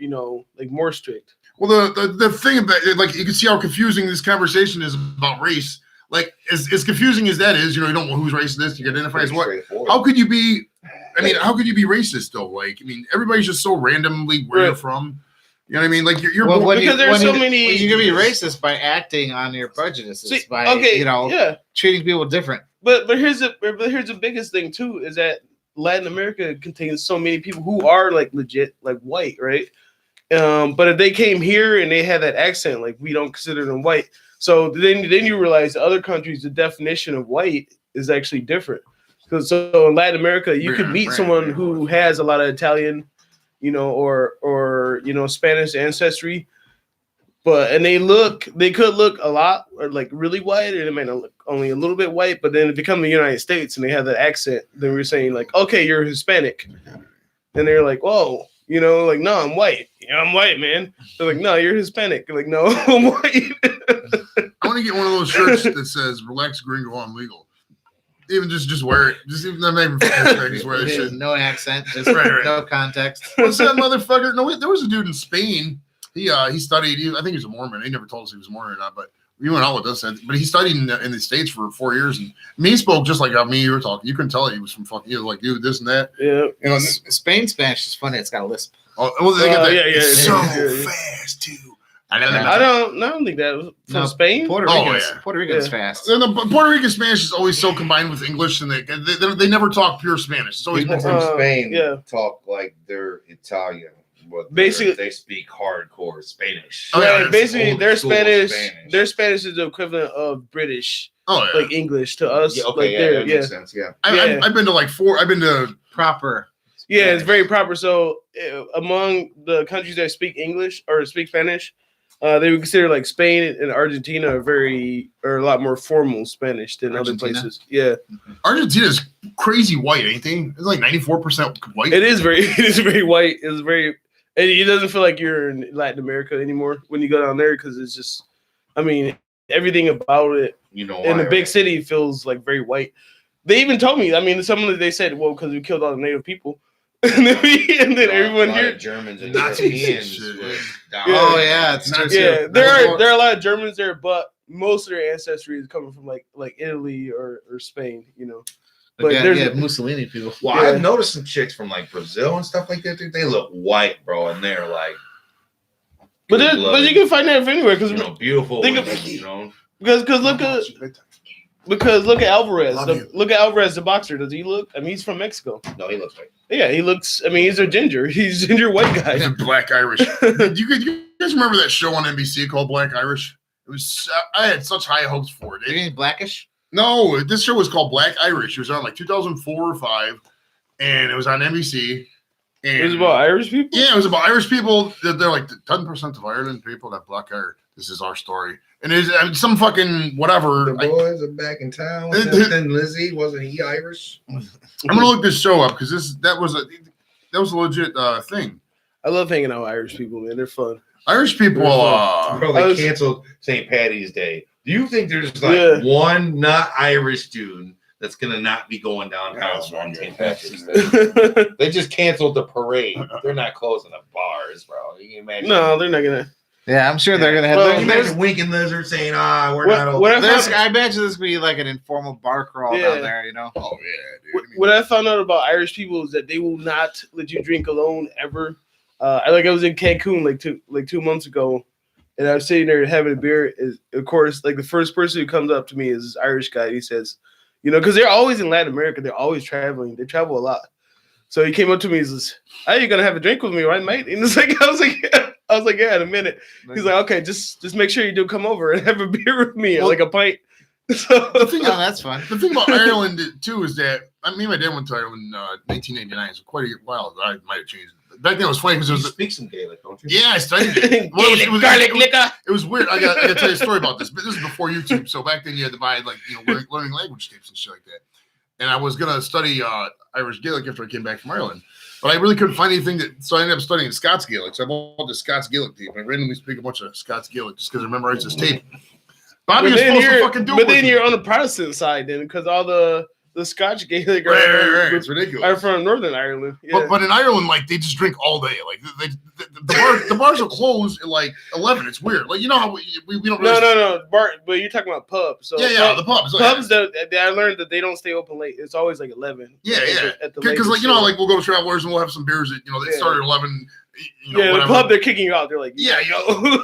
more strict. Well, the thing about it, like you can see how confusing this conversation is about race. Like as confusing as that is, you don't know whose race it is. You can identify as Pretty what. straightforward. How could you be? I mean, how could you be racist though? Like, I mean, everybody's just so randomly where you're Right. from. You know what I mean? Like you're Well, born- Because there's so many- You can be racist by acting on your prejudices, See, by yeah. treating people different. But here's the biggest thing too is that Latin America contains so many people who are like legit like white, right? But if they came here and they had that accent, like we don't consider them white. So then you realize the other countries, the definition of white is actually different. Because so in Latin America, you could meet someone who has a lot of Italian, or Spanish ancestry, and they could look a lot or like really white, or they might not look only a little bit white. But then if they come to the United States and they have that accent, then we're saying like, okay, you're Hispanic, and they're like, whoa. Like, no, I'm white. Yeah, I'm white, man. They're like, no, you're Hispanic. They're like, no, I'm white. I want to get one of those shirts that says "Relax, Gringo, I'm legal." Even just wear it. Just even not even just wear that shit. No accent, just Right. no context. What's that motherfucker? No, wait, there was a dude in Spain. He studied. I think he was a Mormon. He never told us he was a Mormon or not, but we went out with us. But he studied in the States for 4 years, and he spoke just like how me you were talking. You couldn't tell he was from fucking. He was like, dude, this and that. Yeah. You know, Spain Spanish is funny. It's got a lisp. well, they got that. yeah, It's so yeah. fast too. I don't think that was from No, Spain. Puerto Oh, Rican's, yeah. Puerto Rican's Yeah. fast. And the Puerto Rican Spanish is always so combined with English, and they never talk pure Spanish. It's always People more. from Spain yeah. talk like they're Italian, but Basically- they speak hardcore Spanish. Oh, yeah, Right, it's basically, old their school Spanish, Spanish. their Spanish is the equivalent of British, Oh yeah. like English to us. Yeah, like okay, yeah, they're- that yeah. makes sense. Yeah, Yeah. I've been to like 4. I've been to. Proper. Yeah, it's very proper. So among the countries that speak English or speak Spanish, they would consider like Spain and Argentina are a lot more formal Spanish than other Argentina? places. Yeah, Argentina's crazy white, ain't they? It's like 94% white. it is very white. It's very, and it doesn't feel like you're in Latin America anymore when you go down there because it's just, I mean, everything about it you know, in the why, big right? city feels like very white. They even told me. I mean, they said, well, because we killed all the native people, and then everyone a lot here. of Germans and Nazis Europeans. shit, was yeah. down. Oh yeah, it's Not- true. Yeah, there are a lot of Germans there, but most of their ancestry is coming from like Italy or Spain. But yeah, there's- yeah, Mussolini people. Well, Yeah. I've noticed some chicks from like Brazil and stuff like that. Dude, they look white, bro, and they're like, But good-blooded, you can find that anywhere because beautiful. think women, of- you know, because look at Because look at Alvarez. Love The, you. look at Alvarez, the boxer. Does he look? I mean, he's from Mexico. No, he looks like. Yeah, he looks. I mean, he's a ginger. He's a ginger white guy. He's a Black Irish. You guys remember that show on NBC called Black Irish? It was. I had such high hopes for it. Are you getting Blackish? No, this show was called Black Irish. It was on like 2004 or 5, and it was on NBC. And It was about Irish people. yeah, it was about Irish people. They're like 10% of Ireland people that black hair. This is our story, and it's some fucking whatever. The boys are back in town. It- And Lizzie, wasn't he Irish? I'm gonna look this show up because that was a legit thing. I love hanging out with Irish people, man. They're fun. Irish people. Bro, I they was- canceled St. Patty's Day. Do you think there's like Yeah. one not Irish dude that's gonna not be going downtown That's on right. St. Patrick's Day? They just canceled the parade. They're not closing the bars, bro. You can imagine. No, they're not gonna. Yeah, I'm sure they're gonna have. Well, Can you there's, imagine Winking Lizard saying, we're What- not open. what I there's, found- I imagine this would be like an informal bar crawl Yeah. down there. You know. Oh yeah, What, dude. what I found out about Irish people is that they will not let you drink alone ever. I was in Cancun like 2 months ago, and I was sitting there having a beer. Is of course like the first person who comes up to me is this Irish guy. He says, because they're always in Latin America, they're always traveling. They travel a lot. So he came up to me. He says, "Are you gonna have a drink with me, right, mate?" And it's like I was like, "Yeah, in a minute." He's like, "Okay, just make sure you do come over and have a beer with me, Well- like a pint." So The thing, Oh, that's fun. the thing about Ireland too is that me and my dad went to Ireland in 1989. So quite a while. I might have changed. Back then it was funny because it You was. speak some Gaelic, don't you? Yeah, I studied it. Well, it was- garlic it was- liquor. It was weird. I got to tell you a story about this, but this is before YouTube. So back then you had to buy learning language tapes and shit like that. And I was gonna study Irish Gaelic after I came back from Ireland, but I really couldn't find anything so I ended up studying Scots Gaelic. So I bought the Scots Gaelic tape. I randomly speak a bunch of Scots Gaelic just because I memorized this tape. Bobby was supposed to fucking do it. But with then me. you're on the Protestant side, then, because all the Scotch Gaelic right. It's are ridiculous. from Northern Ireland. Yeah. But in Ireland, like they just drink all day. Like the bars will close at like 11. It's weird. Like you know how we don't. Really no, Bart. But you're talking about pubs. So Yeah, the pubs. pubs. I learned that they don't stay open late. It's always like 11. Yeah, yeah. At the Because latest, like so- like we'll go to Travelers and we'll have some beers that they Yeah. start at 11. yeah, the whatever. pub they're kicking you out. They're like, Yeah, yo,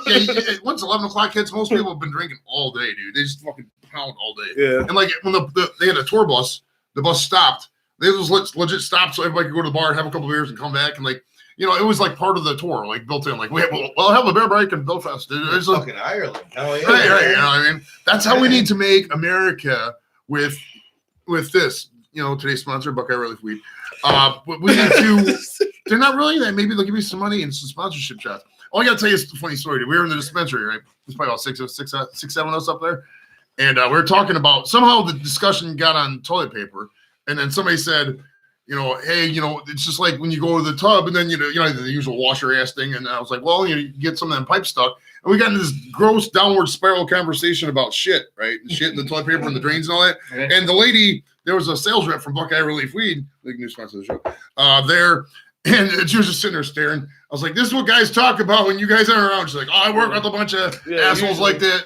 once 11 o'clock hits, most people have been drinking all day, dude. They just fucking pound all day. yeah. And like when they had a tour bus, the bus stopped. They just legit stopped so everybody could go to the bar, have a couple beers, and come back. And like it was like part of the tour, like built in. Like we'll have a beer break in Belfast. Dude. It's like, Fucking Ireland. Hell yeah. right. You know what I mean? That's how we need to make America with this. Today's sponsor, Buckeye Relief Weed. But we need to. They're not really that. Maybe they'll give me some money and some sponsorship shots. Oh, I gotta tell you a funny story. Dude. We were in the dispensary, right? There's probably about six, 7 of us up there, and we were talking about somehow the discussion got on toilet paper, and then somebody said, hey, it's just like when you go to the tub and then the usual wash your ass thing, and I was like, well, you get some of them pipe stuck, and we got into this gross downward spiral conversation about shit, right? Shit in the toilet paper and the drains and all that. Okay. And the lady, there was a sales rep from Buckeye Relief Weed, the new sponsor of the show, there. And she was just sitting there staring. I was like, this is what guys talk about when you guys aren't around. She's like, oh, I work with a bunch of Yeah, assholes usually. like that.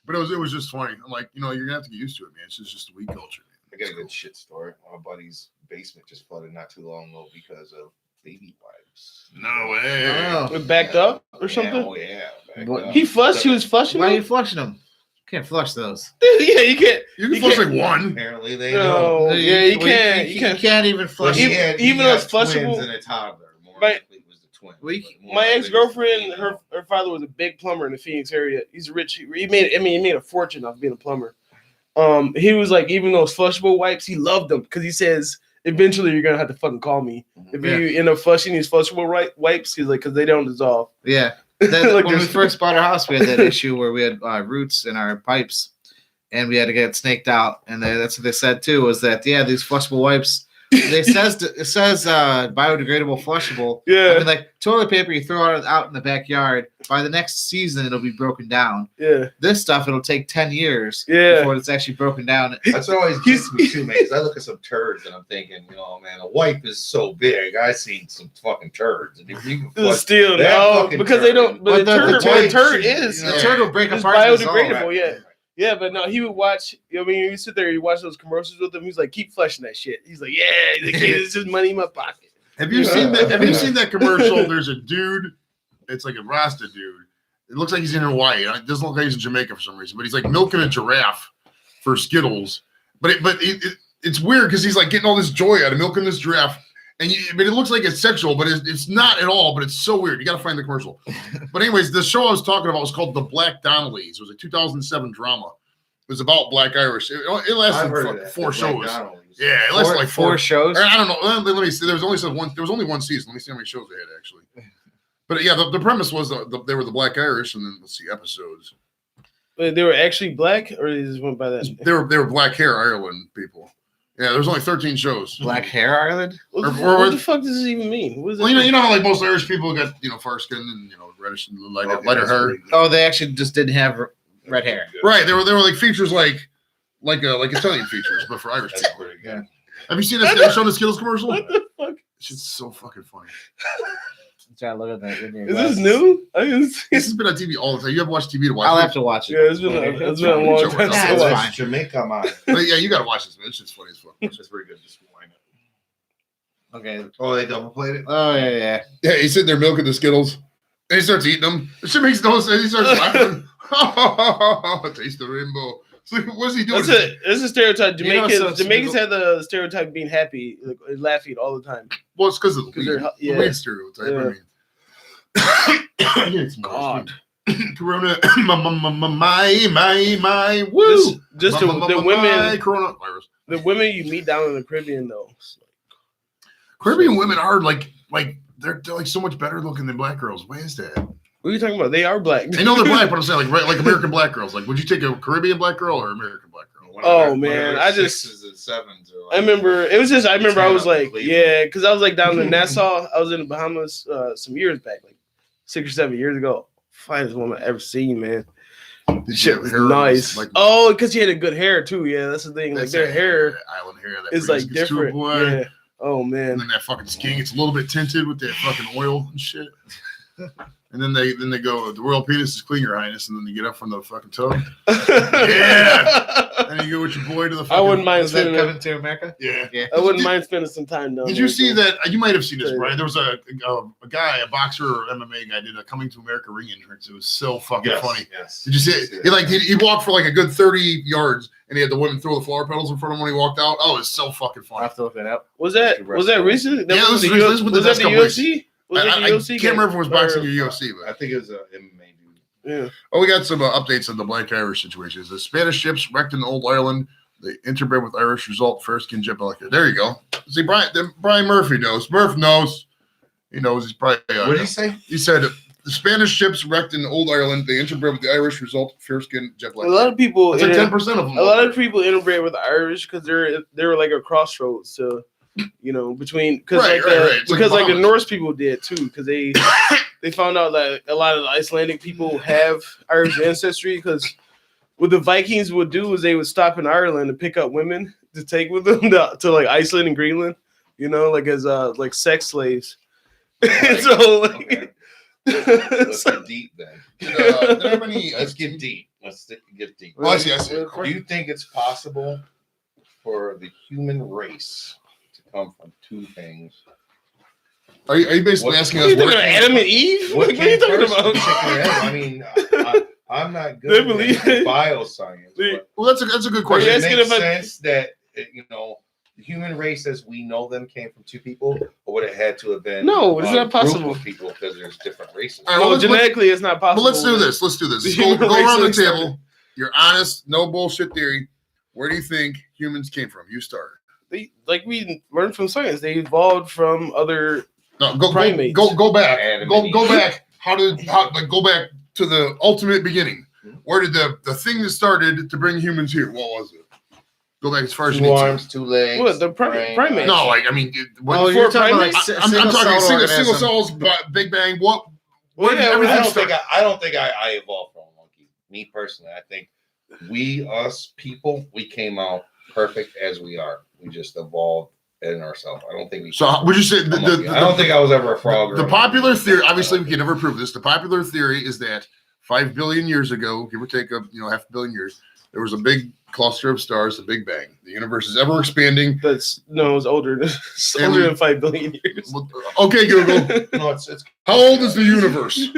But it was just funny. I'm like, you're going to have to get used to it, man. It's just a weed culture. I got a good shit story. My buddy's basement just flooded not too long ago because of baby wipes. No way. Oh. It backed up or something. Oh yeah. backed What- up. He flushed. He was flushing. Why are them? you flushing them? Can't flush those. Yeah, you can't. You can You flush can't- like one. Apparently they know. No, yeah, you Well, can't. You You can't. can't even But flush. he Even- had- even he though had it's flushable- twins and a toddler. More My- likely it was the twin. We- but more My likely it was the ex-girlfriend, baby. her father was a big plumber in the Phoenix area. He's rich. He made a fortune off being a plumber. He was like, even those flushable wipes, he loved them because he says eventually you're gonna have to fucking call me if you end up flushing these flushable wipes. He's like, because they don't dissolve. Yeah. Then Like when we there's- first bought our house, we had that issue where we had roots in our pipes, and we had to get it snaked out. And that's what they said too, was that these flushable wipes. It says biodegradable, flushable. Yeah, I mean, like toilet paper, you throw it out in the backyard. By the next season, it'll be broken down. yeah, This stuff, it'll take 10 years Yeah. before it's actually broken down. That's what always gets me too, man. Because I look at some turds and I'm thinking, man, a wipe is so big. I seen some fucking turds, and if you can the flush steel. that No, fucking because they don't. But the turd wipe is. The turd will break It's apart. and dissolve. biodegradable, yeah. Yeah, but no, he would watch. I mean, you sit there, you watch those commercials with him. He's like, keep flushing that shit. He's like, yeah, it's just money in my pocket. Have you seen that? Have you seen that commercial? There's a dude. It's like a Rasta dude. It looks like he's in Hawaii. It doesn't look like he's in Jamaica for some reason, but he's like milking a giraffe. for Skittles, but it's weird because he's like getting all this joy out of milking this giraffe. But it looks like it's sexual, but it's not at all. But it's so weird. You got to find the commercial. But anyways, the show I was talking about was called The Black Donnellys. It was a 2007 drama. It was about Black Irish. It I've lasted heard of that, four the Black shows. Donnellys. Yeah, it lasted like four shows. I don't know. Let me see. There was only one season. Let me see how many shows they had actually. But yeah, the premise was they were the Black Irish, and then let's see episodes. Wait, they were actually black, or they just went by that? They were black hair Ireland people. Yeah, there was only 13 shows. Black hair Ireland. What Or- the fuck does this even mean? What is Well, it? you know how like most Irish people got fair skin and reddish and lighter Okay, that's hair. pretty good. Oh, they actually just didn't have red hair. Right, they were like features like Italian features, but for Irish That's people. pretty good. Have you seen this show, the Skittles commercial? What the fuck? It's so fucking funny. I'm trying to look at that. In your Is this glasses. new? I didn't see This it. has been on TV all the time. You ever watch TV to watch I'll it? have to watch it. Yeah, it's been Okay. a long Sure, time. it's Yeah, since it's I fine. Jamaica, man. But yeah, you gotta watch this, man. It's just funny as fuck. It's pretty good. Just wind up. Okay. Oh, they double played it. Oh yeah. Yeah, he's sitting there milking the Skittles. And he starts eating them. The shit makes no sense. He starts laughing. Taste the rainbow. So what's he doing? That's a stereotype. You know, Jamaicans so- have the stereotype of being happy, like, laughing all the time. Well, it's because of the 'Cause they're- weed, yeah. the weed stereotype. I mean, God. Corona, my, woo. Just the My women, coronavirus. the women you meet down in the Caribbean, though. Caribbean women are like they're like so much better looking than black girls. Why is that? What are you talking about? They are black. I know they're black, but I'm saying like American black girls. Like, would you take a Caribbean black girl or American black girl? Oh, man, I just- sixes and sevens. Are like, I remember it was just. I remember I was like, Cleveland. yeah, because I was like down in Nassau. I was in the Bahamas some years back, like 6 or 7 years ago. Finest woman I ever seen, man. Did Shit you was have hair nice. like Oh, because she had a good hair too. Yeah, that's the thing. Like that's their that hair island hair that is like Breeze gets to a different. boy. Yeah. Oh And man. then that fucking skin gets a little bit tinted with that fucking oil and shit. And then they go, the royal penis is clean, your highness, and then they get up from the fucking tub. And you go with your boy to the fucking I wouldn't mind Was that spending. coming to America? Yeah. Yeah. I wouldn't mind spending some time down Did there, you see so. that? You might have seen this, Yeah. Brian. There was a guy, a boxer or MMA guy, did a Coming to America ring entrance. It was so fucking Yes, funny. Yes. Did you see it? He walked for like a good 30 yards, and he had the women throw the flower petals in front of him when he walked out. Oh, it was so fucking I'll funny. have to look that up. Was that recent? That Yeah, was this the was- U- this was was the that the last couple weeks. UFC? Was it I the UFC? can't remember if it was boxing or Or- UFC, I but think it was a MMA dude. Yeah. oh, we got some updates on the Black Irish situations. The Spanish ships wrecked in Old Ireland. They interbred with Irish, result fair-skinned jet black. There you go. See, Brian Murphy knows. Murph knows. He knows. He's probably. What did he say? He said the Spanish ships wrecked in Old Ireland. They interbred with the Irish, result fair-skinned jet black. A lot of people. That's like 10% of them. A lot of people interbred with the Irish because they're like a crossroads to, between because Right, right, right. It's like because like the Bahamas. Norse people did too because they found out that a lot of the Icelandic people have Irish ancestry because what the Vikings would do is they would stop in Ireland and pick up women to take with them to like Iceland and Greenland, like as like sex slaves. And so like. Let's get deep then. Did there have any- Let's get deep. Let's get deep. Oh, I see. Do you think it's possible for the human race to come from two things? Are you basically What- asking What are us you what? talking about, Adam and Eve? What are you came talking first, about? the chicken or egg? I mean, I'm not They good believe at it. bioscience, but Well, that's a good Are question. you does it asking make if I- sense that the human race as we know them came from two people, or would it had to have been No, it's a not group possible. of people because there's different races? All right, No, let's- genetically, it's not But possible. let's do this. Let's do this. The Go human race around the like started- table. You're honest, no bullshit theory. Where do you think humans came from? You start. Like we learned from science, they evolved from other. No, go Primates. go back. Adam Go and go Eve. back. Go back to the ultimate beginning. Where did the thing that started to bring humans here? What was it? Go back as far as you Two need to. arms, two legs. What, the brain, primates? No, like I mean, what, Oh, you're Before talking about like primates? I'm talking single-celled single organism. cells, Big Bang. What? Well, Where did yeah, everything I don't start? think I don't think I evolved from a monkey. Me personally, I think us people, we came out perfect as we are. We just evolved in ourselves. I don't think we. So would you say a monkey. I don't think I was ever a frog. the or popular anything. theory? Obviously, we can never prove this. The popular theory is that 5 billion years ago, give or take half a billion years, there was a big cluster of stars, the Big Bang. The universe is ever expanding. That's no, it's older. It's And older we- than 5 billion years. Okay, Google. No, it's How old is the universe?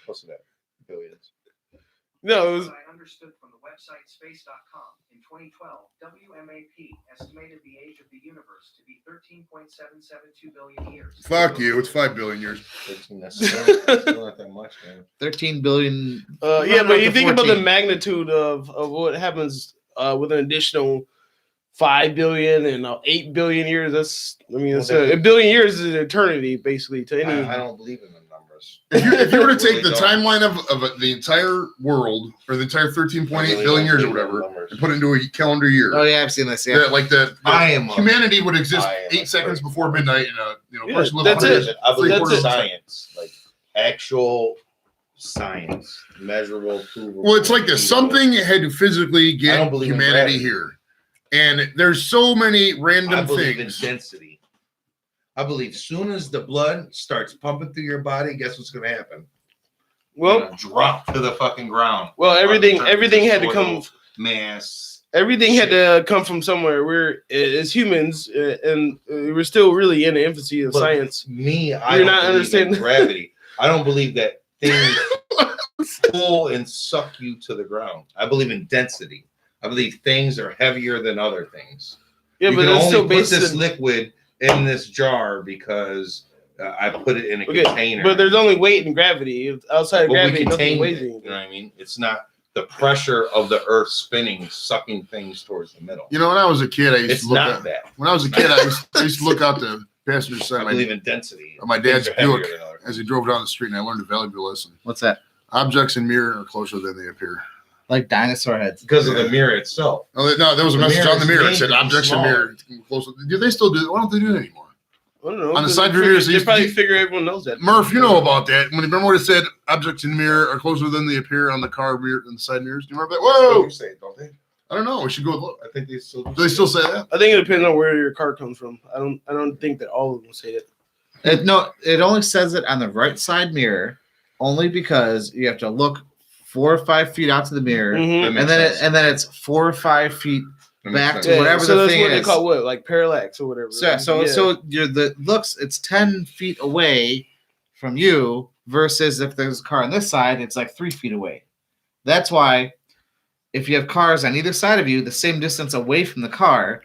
close to that. Billions. No, it was I understood from the website space.com. In 2012, WMAP estimated the age of the universe to be 13.772 billion years. Fuck you. It's 5 billion years. 13, that's still not that much, man. 13 billion. Yeah, Run but up you to think about the 14. magnitude of what happens with an additional 5 billion and 8 billion years. That's, I mean, it's a billion years is an eternity, basically, to any. I don't believe in the numbers. If you were to take Really the don't. timeline of the entire world, or the entire 13.8 I really billion years or don't believe in whatever, numbers. and put it into a calendar year, Oh yeah, I've seen this. Yeah. I am a- humanity would exist I am 8 a seconds person. before midnight, and Yeah, person lived that's 100 it. years. I believe That's in it. science, like actual science, measurable, provable. Well, it's like this. Something had to physically I get don't believe in humanity gravity. here. And there's so many I random believe things. in density. I believe soon as the blood starts pumping through your body, guess what's going to happen? You're Well, gonna drop to the fucking ground. well, everything Turn everything into had to soil, come. mass. Everything had to come from somewhere. We're as humans, and we're still really in the infancy of But science. Me, I You're don't not believe in understanding. gravity. I don't believe that things pull and suck you to the ground. I believe in density. I believe things are heavier than other things. Yeah, you but can it's only still put based this in. liquid in this jar because I put it in a Okay, container. but there's only weight and gravity. If outside of But we gravity, nothing contain weighs it. You anything. know what I mean? It's not the pressure of the earth spinning, sucking things towards the middle. You know, when I was a kid, I used It's to look not at, that. when I was a kid, I used to look out the passenger I side of believe my, in density. of my dad's Things are heavier Buick than other as he drove down the street, and I learned a valuable lesson. What's that? Objects in mirror are closer than they appear. Like dinosaur heads. because of the mirror itself. Oh, no, there was a The message mirror on the is mirror. It made said to be objects in smaller. mirror closer. Do they still do that? Why don't they do that anymore? I don't know. On the 'cause side they mirrors, figure- they they probably used to- figure everyone knows that. Murph, you know about that. When remember what it said, objects in mirror are closer than they appear on the car mirror and the side mirrors. Do you remember that? Whoa! Whoa! Say, don't they? I don't know. We should go look. I think they still Do they still say that? I think it depends on where your car comes from. I don't think that all of them say it. No, it only says it on the right side mirror, only because you have to look 4 or 5 feet out to the mirror, Mhm. and then it's 4 or 5 feet back to Yeah, whatever so the that's thing what they is. call what, like parallax or whatever. So you're the looks. It's 10 feet away from you versus if there's a car on this side, it's like 3 feet away. That's why if you have cars on either side of you, the same distance away from the car,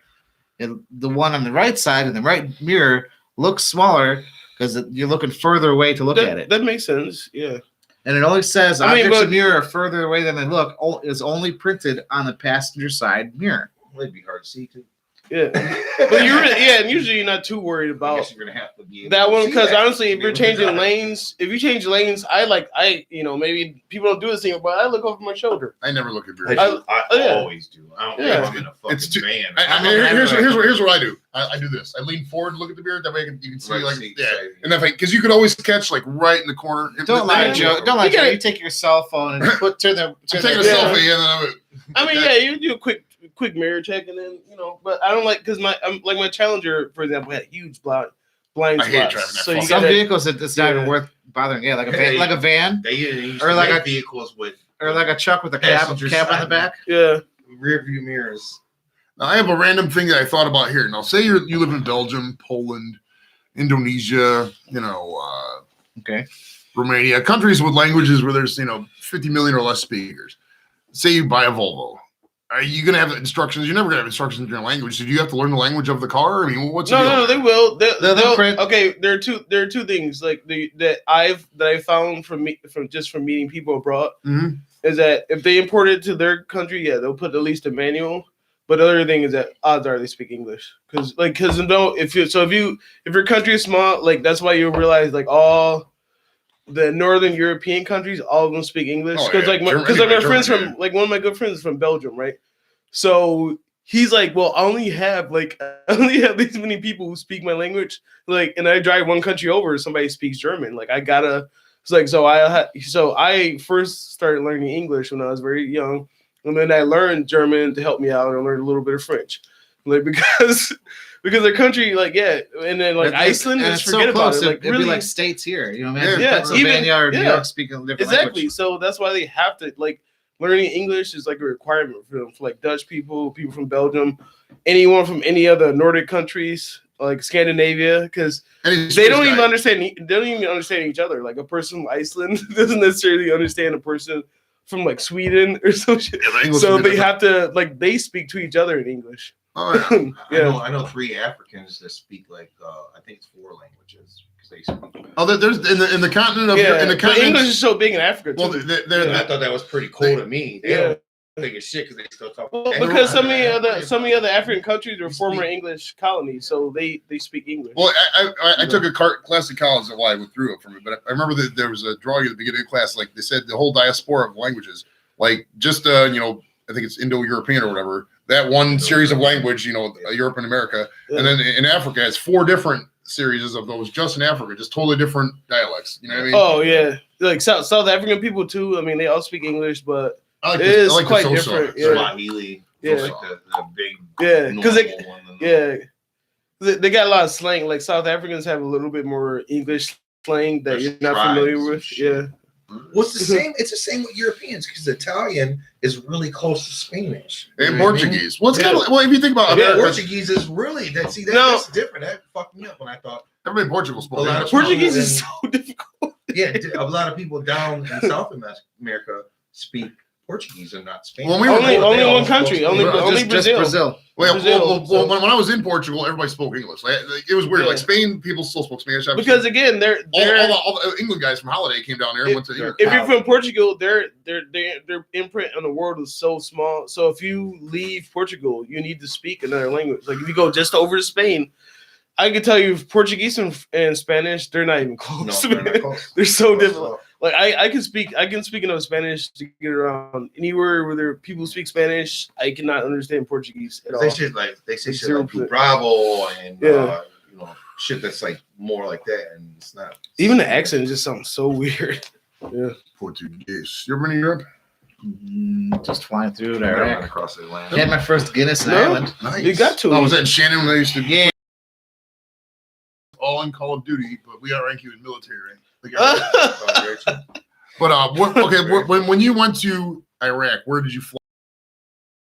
the one on the right side in the right mirror looks smaller because you're looking further away to look at it. That makes sense. Yeah. And it only says I mean, objects in but- the mirror are further away than they look. Is only printed on the passenger side mirror. It'd be hard to see too. Yeah. But and usually you're not too worried I about guess you're gonna have to be able that to one see because that. honestly, if Be you're able to changing drive. lanes, maybe people don't do this thing, but I look over my shoulder. I never look at I, mirrors. yeah. always do. I don't Yeah. care if I'm in a fucking It's too- van. Here's what I do. I do this. I lean forward, look at the mirror. That way you can see Right, like see, yeah. say- And if because you could always catch like right in the corner. Don't lie, Yeah. Joe. Don't lie, You Joe. gotta- You take your cell phone and turn the. I'm Turn taking a the Yeah. selfie and then I mean, yeah, you do a quick mirror check and then but I don't like because my Challenger, for example, had huge blind I hate spots. driving that So you fucking- Some gotta, vehicles it's not even Yeah. worth bothering. Yeah, like a van, Hey. like a van, They used Or to like make a- vehicles with or like a truck with a cap Passenger on the side. back. yeah. rear view mirrors. Now, I have a random thing that I thought about here. Now, say you live in Belgium, Poland, Indonesia, Okay. Romania, countries with languages where there's 50 million or less speakers. Say you buy a Volvo. Are you going to have instructions? You're never going to have instructions in your language. So do you have to learn the language of the car? I mean, what's the deal No, there? they will. They'll They'll print- Okay, there are two things like that I found from meeting people abroad Mhm. is that if they import it to their country, yeah, they'll put at least a manual. But the other thing is that odds are they speak English because if your country is small, like that's why you'll realize like all the Northern European countries, all of them speak English Oh, because yeah. like German- my anyway, friends German, from like one of my good friends is from Belgium, right? So he's like, well, I only have these many people who speak my language, like, and I drive one country over, somebody speaks German, like I gotta. It's like so I first started learning English when I was very young, and then I learned German to help me out, and I learned a little bit of French, like because their country, like and then like And Iceland, and just it's forget so about close. it, like It'd really. be like states here. You know, Yeah, man. yeah, Pennsylvania or New yeah. York speaking a different Exactly. language. So that's why they have to like learning English is like a requirement for them, for like Dutch people from Belgium, anyone from any other Nordic countries like Scandinavia, because they don't even understand. They don't even understand each other. Like a person from Iceland doesn't necessarily understand a person from like Sweden or some shit. Yeah, the English So would be they different. have to like they speak to each other in English. Oh, yeah. Yeah. I know 3 Africans that speak like I think it's 4 languages because they speak. Oh, there's in the continent of Yeah, in the but continent. English is so big in Africa too. Well, they're, I thought that was pretty cool to me. They Yeah. don't think it's shit because they still talk. Well, because some of the other African countries are former English colonies, so they speak English. Well, I took a class in college that I went through it from it, but I remember that there was a drawing at the beginning of class, like they said the whole diaspora of languages, like just I think it's Indo-European or whatever. That one series of language, Europe and America, and then in Africa, it's 4 different series of those just in Africa, just totally different dialects. You know what I mean? Oh yeah, like South African people too. I mean, they all speak English, but I like it the- I is like the quite Xhosa. different. Yeah, Swahili, Yeah. like the big, yeah, because normal one. they got a lot of slang. Like South Africans have a little bit more English slang that There's you're not tribes familiar and with. shit. Yeah, What's the same? It's the same with Europeans because Italian is really close to Spanish And You know what I mean? Portuguese. Well, it's Yeah. kind of well, if you think about Yeah, America, Portuguese is really that. See, No. that's different. That fucked me up when I thought. everybody in Portugal spoke A lot of English. Portuguese is so difficult. Yeah, a lot of people down in South America speak Portuguese and not Spanish. When we were Only both- only they one all country, spoke only English. only Just Brazil. Brazil. Brazil, when I was in Portugal, everybody spoke English. Like, it was weird. Yeah. Like Spain, people still spoke Spanish. obviously. Because again, all the England guys from Holiday came down there and went to England. if you're from Portugal, their imprint on the world is so small. So if you leave Portugal, you need to speak another language. Like if you go just over to Spain, I can tell you Portuguese and Spanish, they're not even No, close. they're not close. They're so Close different. enough. Like I can speak enough Spanish to get around anywhere where there people speak Spanish. I cannot understand Portuguese at all. They say shit Zero like percent. Bravo and Yeah. shit that's like more like that, and it's not. Even the accent just sounds so weird. Yeah. Portuguese. You ever been in Europe? Just flying through Never there. went across the Atlantic. Had my first Guinness in No. Ireland. Nice. You got to. Oh, was that in Shannon when they used to Yeah. all in Call of Duty, but we outrank you in military rank. Oh, But when you went to Iraq, where did you fly?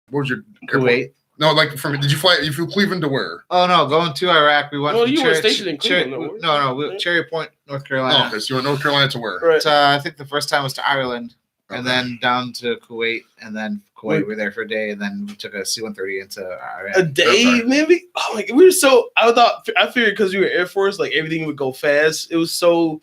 What was your airport? Kuwait. No, like did you fly? You flew Cleveland to where? Oh no, going to Iraq, we went. No, from you were stationed in Cleveland, Cherry Point, North Oh, Carolina. okay, so you went North Carolina to where? Right. I think the first time was to Ireland, and Okay. then down to Kuwait, and then Kuwait. Wait. We were there for a day, and then we took a C-130 into Iraq. A day, Okay. maybe. Oh my god, we were so. I figured because we were Air Force, like everything would go fast. It was so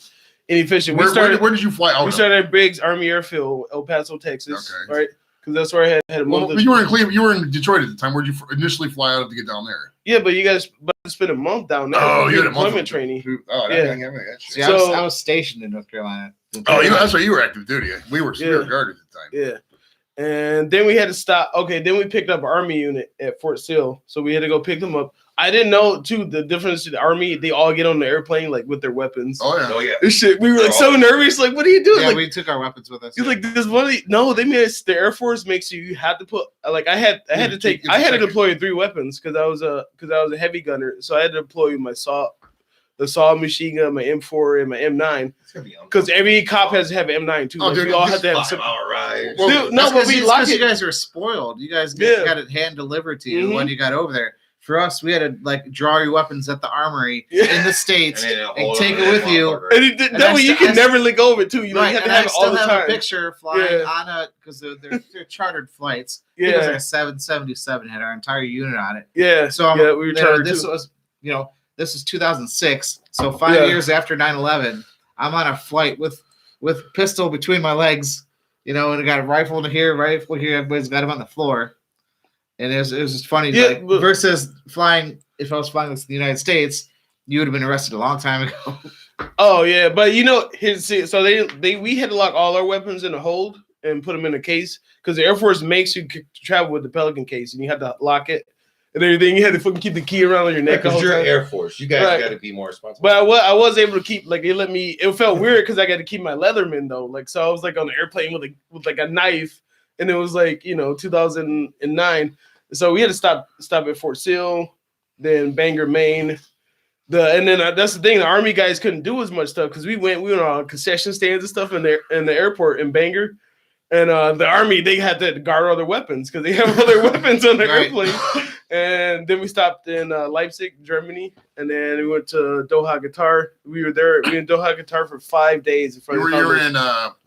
inefficient. Where did you fly out We of? started at Briggs Army Airfield, El Paso, Texas. Okay. Right, because that's where I had a month. Well, you were in Cleveland. You were in Detroit at the time. Where did you initially fly out of to get down there? Yeah, but you guys spent a month down there. Oh, for you had a month deployment of- training. Oh, Yeah. that shit. See, So- I was stationed in North Carolina. Oh, that's why you were active duty. We were Spirit Yeah. Guard at the time. Yeah. And then we had to stop. Okay, then we picked up Army unit at Fort Sill. So we had to go pick them up. I didn't know too the difference to the Army. They all get on the airplane like with their weapons. Oh yeah. Oh yeah. This shit, we were like so nervous. Like, what are you doing? Yeah, like, we took our weapons with us. he's like this one. No, they made us. The Air Force makes you have to put like I had to take. I had to deploy 3 weapons because I was a heavy gunner. So I had to deploy the saw machine gun, my M4, and my M9. It's gonna be Because every cop has to have an M9 too. Oh, Like, dude, we all this have to have 5-hour ride. Well, Dude, no, That's but 'cause we it's lock 'cause you it. guys were spoiled. You guys Yeah. got it hand delivered to you Mhm. when you got over there. For us, we had to like draw your weapons at the armory Yeah. in the states then and hold take on it to with that you. motherfucker. And And that I way you st- can never let go of it too. You Right, have to and have I it all still the have time. a picture flying Yeah. on a because they're chartered flights. I think it was like Yeah, a 777 had our entire unit on it. yeah. So yeah, we were trying this to. was this is 2006. So 5 Yeah. years after 9/11, I'm on a flight with pistol between my legs, and I got a rifle here, rifle here. Everybody's got him on the floor, and it was just funny. Yeah, like, but- versus flying. If I was flying this in the United States, you would have been arrested a long time ago. Oh yeah, but so we had to lock all our weapons in a hold and put them in a case because the Air Force makes you travel with the Pelican case and you had to lock it and everything. You had to fucking keep the key around your neck. the Because whole you're time. Air Force, you guys Right. got to be more responsible. But I was able to keep like it let me. It felt weird because I got to keep my Leatherman though. Like so, I was like on the airplane with like a knife, and it was like 2009. So we had to stop at Fort Sill, then Bangor, Maine. And then that's the thing. The Army guys couldn't do as much stuff because we went on concession stands and stuff in the airport in Bangor. And the Army, they had to guard all their weapons because they have all their weapons on their Right. airplane. And then we stopped in Leipzig, Germany, and then we went to Doha, Qatar. We were there. We were in Doha, Qatar for 5 days. In front You of were Congress. in.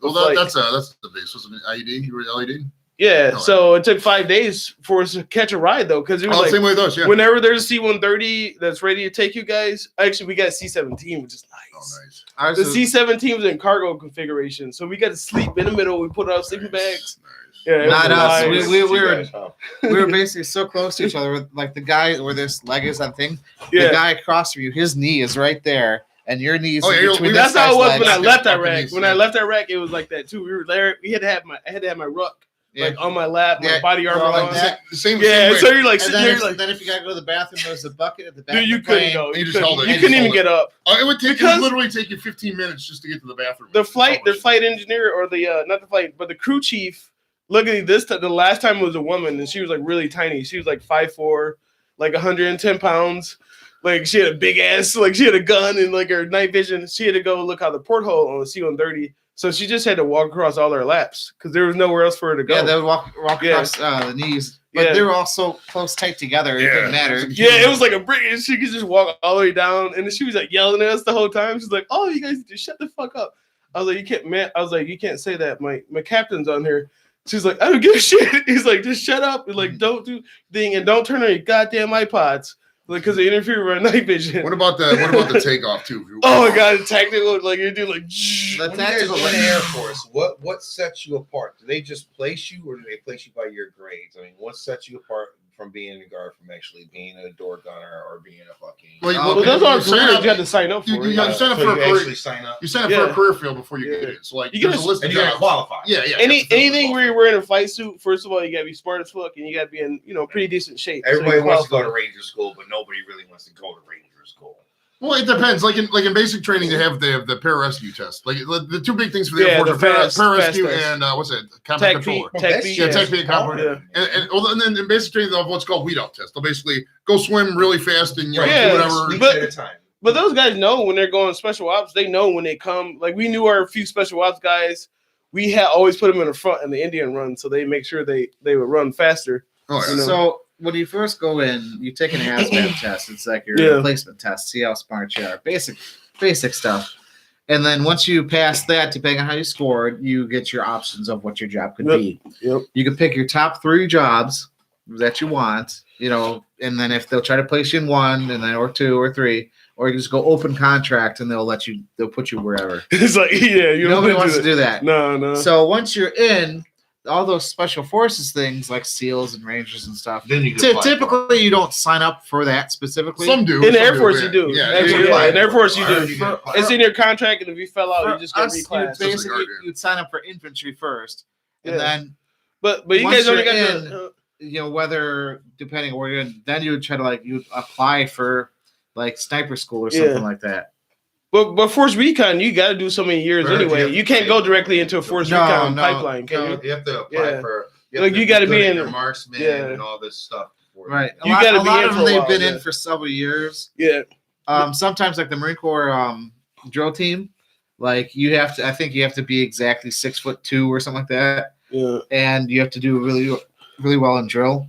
Well, that's the base. Was it IED? You were in LED? Yeah, Oh, so it took 5 days for us to catch a ride though, because it was Oh, like same way with us. Yeah. whenever there's a C-130 that's ready to take you guys. Actually, we got a C-17, which is Oh, nice. nice. Ours The is- C-17 was in cargo configuration, so we got to sleep in the middle. We put out sleeping bags. Yeah, it was Not us. nice. We You were- guys, huh? we were basically so close to each other. With, like the guy where this leg is on thing, the Yeah, guy across from you, his knee is right there, and your knees Oh, are yeah, you're- between that's this how it guy's was legs. when I left Fucking Iraq. nice, When yeah. I left Iraq, it was like that too. We were there. I had to have my ruck Yeah. like on my lap, my Yeah, body armor well, like on. that. The same. Yeah, same way. so you're like And sitting then, there, if, like, then if you gotta go to the bathroom, there's a bucket at the back. dude, you of the couldn't plane. go. You You just held couldn't, it. you couldn't even Hold it. get up. It would Because- literally take you 15 minutes just to get to the bathroom. The flight engineer or the not the flight, but the crew chief. Look at this. The last time it was a woman, and she was like really tiny. She was like 5'4", like 110 pounds. Like she had a big ass. Like she had a gun and like her night vision. She had to go look out the porthole on the C-130. So she just had to walk across all her laps because there was nowhere else for her to go. Yeah, they would walk Yeah. across the knees, but Yeah. they were all so close, tight together. It Yeah. didn't matter. Yeah, it was like a brick, and she could just walk all the way down, and then she was like yelling at us the whole time. She's like, "Oh, you guys just shut the fuck up." I was like, "You can't, man." I was like, "You can't say that. My captain's on here." She's like, "I don't give a shit." He's like, "Just shut up and like don't do thing and don't turn on your goddamn iPods like because they interfere with our night vision." What about the takeoff too? Oh my god, tactical like you're doing like. The When you guys tactical go in the land- Air Force, what sets you apart? Do they just place you, or do they place you by your grades? I mean, what sets you apart from being a guard from actually being a door gunner or being a fucking? Well, Oh, Well, those aren't you sign careers up- you had to sign up for. you yeah. gotta sign up so for a you career. actually sign up, You sign up for Yeah. a career field before you Yeah. get in. So like, You there's gotta- a list of and you gotta jobs. qualify. Yeah, yeah. Anything where you're wearing a flight suit, first of all, you gotta be smart as fuck, and you gotta be in pretty decent shape. so you Everybody wants to go qualify. to Ranger School, but nobody really wants to go to Ranger School. Well, it depends. Like in basic training, they have the pararescue test. Like the two big things for the Yeah, Air Force the are fast pararescue test. and what's it? Combat Tech controller. Tech That's- B, Yeah, Tech B and combat. Yeah. And then in basic training, they have what's called weed out test. They'll basically go swim really fast and you know Yeah, do whatever. Weeks but- at a time. But those guys know when they're going special ops. They know when they come. Like we knew our few special ops guys. We had always put them in the front in the Indian run, so they make sure they would run faster. Oh, yeah. You know. So when you first go in, you take an hazmat test. It's like your Yeah. replacement test. See how smart you are. Basic stuff. And then once you pass that, depending on how you scored, you get your options of what your job could Yep. be. Yep. You can pick your top 3 jobs that you want, and then if they'll try to place you in one, and then or 2 or 3, or you can just go open contract and they'll put you wherever. It's like you Nobody don't wants to that. do that. No. So once you're in, all those special forces things like SEALs and Rangers and stuff. Then you can apply for it. Typically, you don't sign up for that specifically. Some do. in the some Air Force, yeah. you do. Yeah, Actually, you yeah, apply in Air Force, you for it. do. You can apply. It's in your contract, and if you fell out, For you just get us, you'd reclassed. basically yeah. you'd sign up for infantry first, and Yeah. then But you once guys only you're got in, whether depending where you're in, then you would try to you apply for like sniper school or something Yeah. like that. But Force Recon, you got to do so many years Right, anyway. yeah. You can't go directly into a Force No, Recon no, pipeline, can no. you? You have to apply Yeah. for. Like, you gotta good be at in- your marksman yeah. and all this stuff. before Right. You gotta be a lot in of for them a they've while, been yeah. in for several years. Yeah. Sometimes like the Marine Corps drill team, like you have to. I think you have to be exactly 6'2" or something like that, Yeah. and you have to do really well in drill.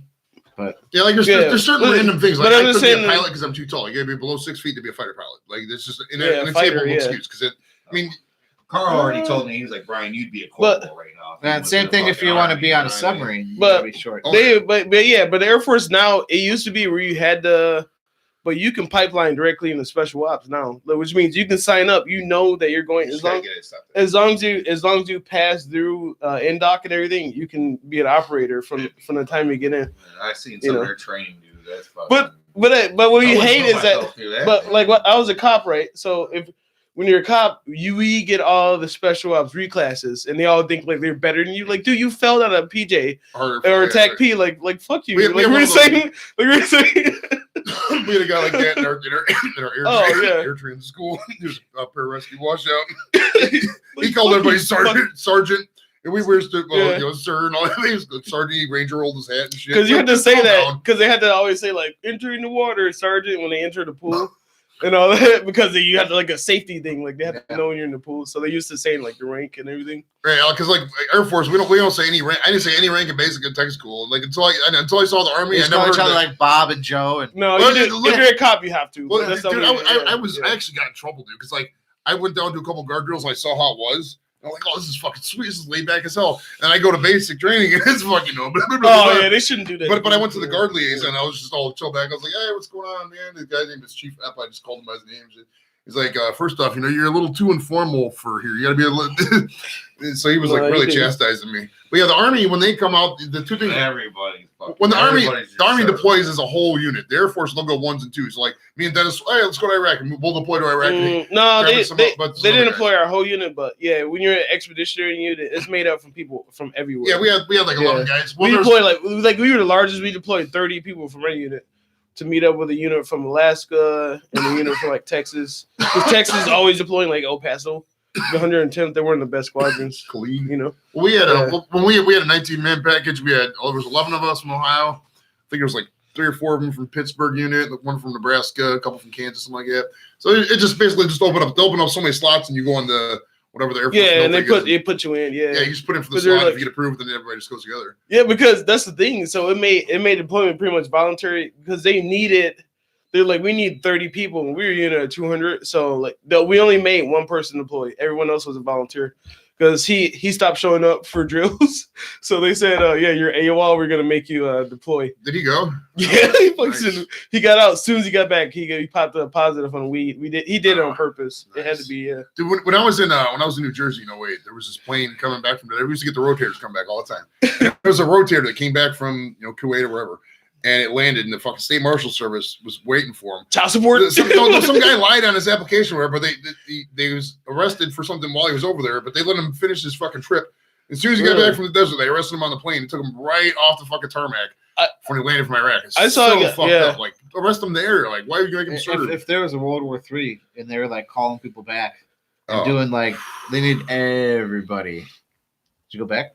Yeah, like there's certain But- random things. Like but I I'm couldn't just be a saying- pilot because I'm too tall. You gotta be below 6 feet to be a fighter pilot. Like this is an Yeah, example fighter, of yeah. excuse because I mean, Carl already told me, he was like, Brian, you'd be a corporal right now. if you And went same to the thing if fucking you want to army, be you on know a what I mean? submarine, you But- gotta be short. Oh, They, but the Air Force now, it used to be where you had to, but you can pipeline directly into special ops now, which means you can sign up. You know that you're going You as just gotta long get it stuff. as long as you pass through NDOC and everything, you can be an operator from the time you get in. I've seen You some know. of their training, dude. That's fucking. But what I you wouldn't hate put is that. myself through that, But man. like what I was a cop, right? So when you're a cop, we get all the special ops reclasses, and they all think like they're better than you. Like, dude, you failed out of PJ or Attack P. Like fuck you. We Like have we're one of those- saying, like we're saying. we had a guy like that in our air, Oh, train, yeah. air train school. He was a pararescue washout. He called everybody sergeant. And we were still, Yeah. sir, and all that. He was sergeant, ranger, rolled his hat and shit. Because you had to Just say calm that. down. Because they had to always say like entering the water, sergeant, when they enter the pool. and all that because you had like a safety thing, like they have to Yeah. know when you're in the pool. So they used to saying like your rank and everything. Right, because like Air Force, we don't say any rank. I didn't say any rank in basic and tech school. Like until I saw the Army, We I just never call each heard other that. like Bob and Joe, and No, Well, you did, look- if you're a cop, you have to. Well, That's dude, the only- I yeah. actually got in trouble, dude, because like I went down to a couple guard drills and I saw how it was. And I'm like, oh, this is fucking sweet. This is laid back as hell. And I go to basic training and it's fucking Oh yeah, they shouldn't do that. But I went to the guard liaison. I was just all chill back. I was like, hey, what's going on, man? The guy's name is Chief Epp. I just called him by his name. He's like, first off, you're a little too informal for here. You got to be a little. So he was like No, you really can- chastising me. But yeah, the Army, when they come out, the two things. Everybody. When the Army everybody's deploys as a whole unit, the Air Force they'll go 1s and 2s. Like me and Dennis, hey, let's go to Iraq, and we'll deploy to Iraq. No, grabbing they some they, up, but some they didn't other guys. employ our whole unit, but yeah, when you're an expeditionary unit, it's made up from people from everywhere. Yeah, we had like 11 guys. Well, we there's- deployed like we were the largest. We deployed 30 people from our unit to meet up with a unit from Alaska and a unit from like Texas. Because Texas is always deploying like El Paso. The 110th, they were in the best squadrons. Colleen. You know, Well, we had Yeah. when we had a 19-man package. There was 11 of us from Ohio. I think there was like 3 or 4 of them from Pittsburgh unit, one from Nebraska, a couple from Kansas, something like that. So it just basically just opened up so many slots, and you go on the whatever the Air Force. yeah, and military they gets. put you in, Yeah, you just put in for the But they're slot. like- If you get approved, then everybody just goes together. Yeah, because that's the thing. So it made deployment pretty much voluntary because they needed. They're like, we need 30 people, and we were unit at 200. So like, we only made one person deploy. Everyone else was a volunteer because he stopped showing up for drills. So they said, yeah, you're AWOL. We're gonna make you deploy. Did he go? Yeah, Nice. he got out as soon as he got back. He popped up positive on weed. He did it on purpose. It had to Nice. be. Yeah. Dude, when I was in New Jersey, there was this plane coming back from there. We used to get the rotators come back all the time. There was a rotator that came back from Kuwait or wherever, and it landed, and the fucking state marshal service was waiting for him. Child support. Some guy lied on his application, where, but they was arrested for something while he was over there, but they let him finish his fucking trip. As soon as he got Really? back from the desert, they arrested him on the plane and took him right off the fucking tarmac when he landed from Iraq. It's I saw so it, fucked yeah. up. Like, arrest him there. Like, why are you making him serve? if there was a World War III and they were like calling people back and Oh. doing like they need everybody. Did you go back?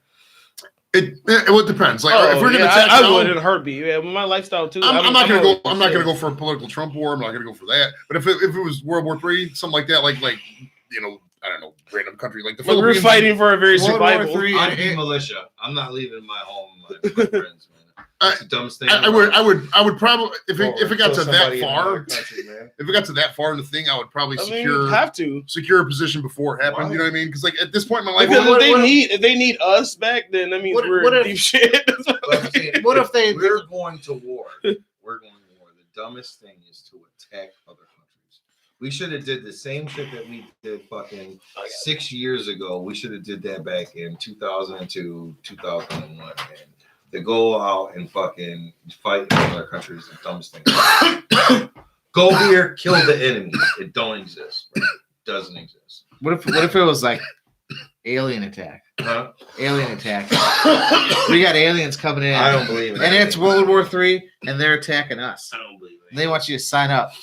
It depends. Like, if we're gonna yeah, attack I now, would in a heartbeat. Yeah, with my lifestyle too. I'm not gonna go. I'm not gonna go. go for a political Trump war. I'm not gonna go for that. But if it was World War III, something like that, like I don't know, random country like the But we're Philippines. fighting for our very World War survival. III. I'd be militia. I'm not leaving my home, my friends, man. That's the dumbest thing. I would probably if it got to that far, if it got to that far in the thing, I would probably I mean, secure you have to. secure a position before it happened. Why? You know what I mean? Because like at this point in my life, Because what- if they need us back, then that means What- we're what in if- deep shit. But I'm saying, What if they- we're going to war? We're going to war. The dumbest thing is to attack other countries. We should have did the same shit that we did fucking 6 years ago. We should have did that back in 2002, 2001, man. To go out and fucking fight in other countries is the dumbest thing. Go here, kill the enemy. It don't exist. It doesn't exist. What if it was like alien attack? Huh? Alien attack. We got aliens coming in. I don't believe in And that. it's World War III, and they're attacking us. I don't believe in They want you to sign up.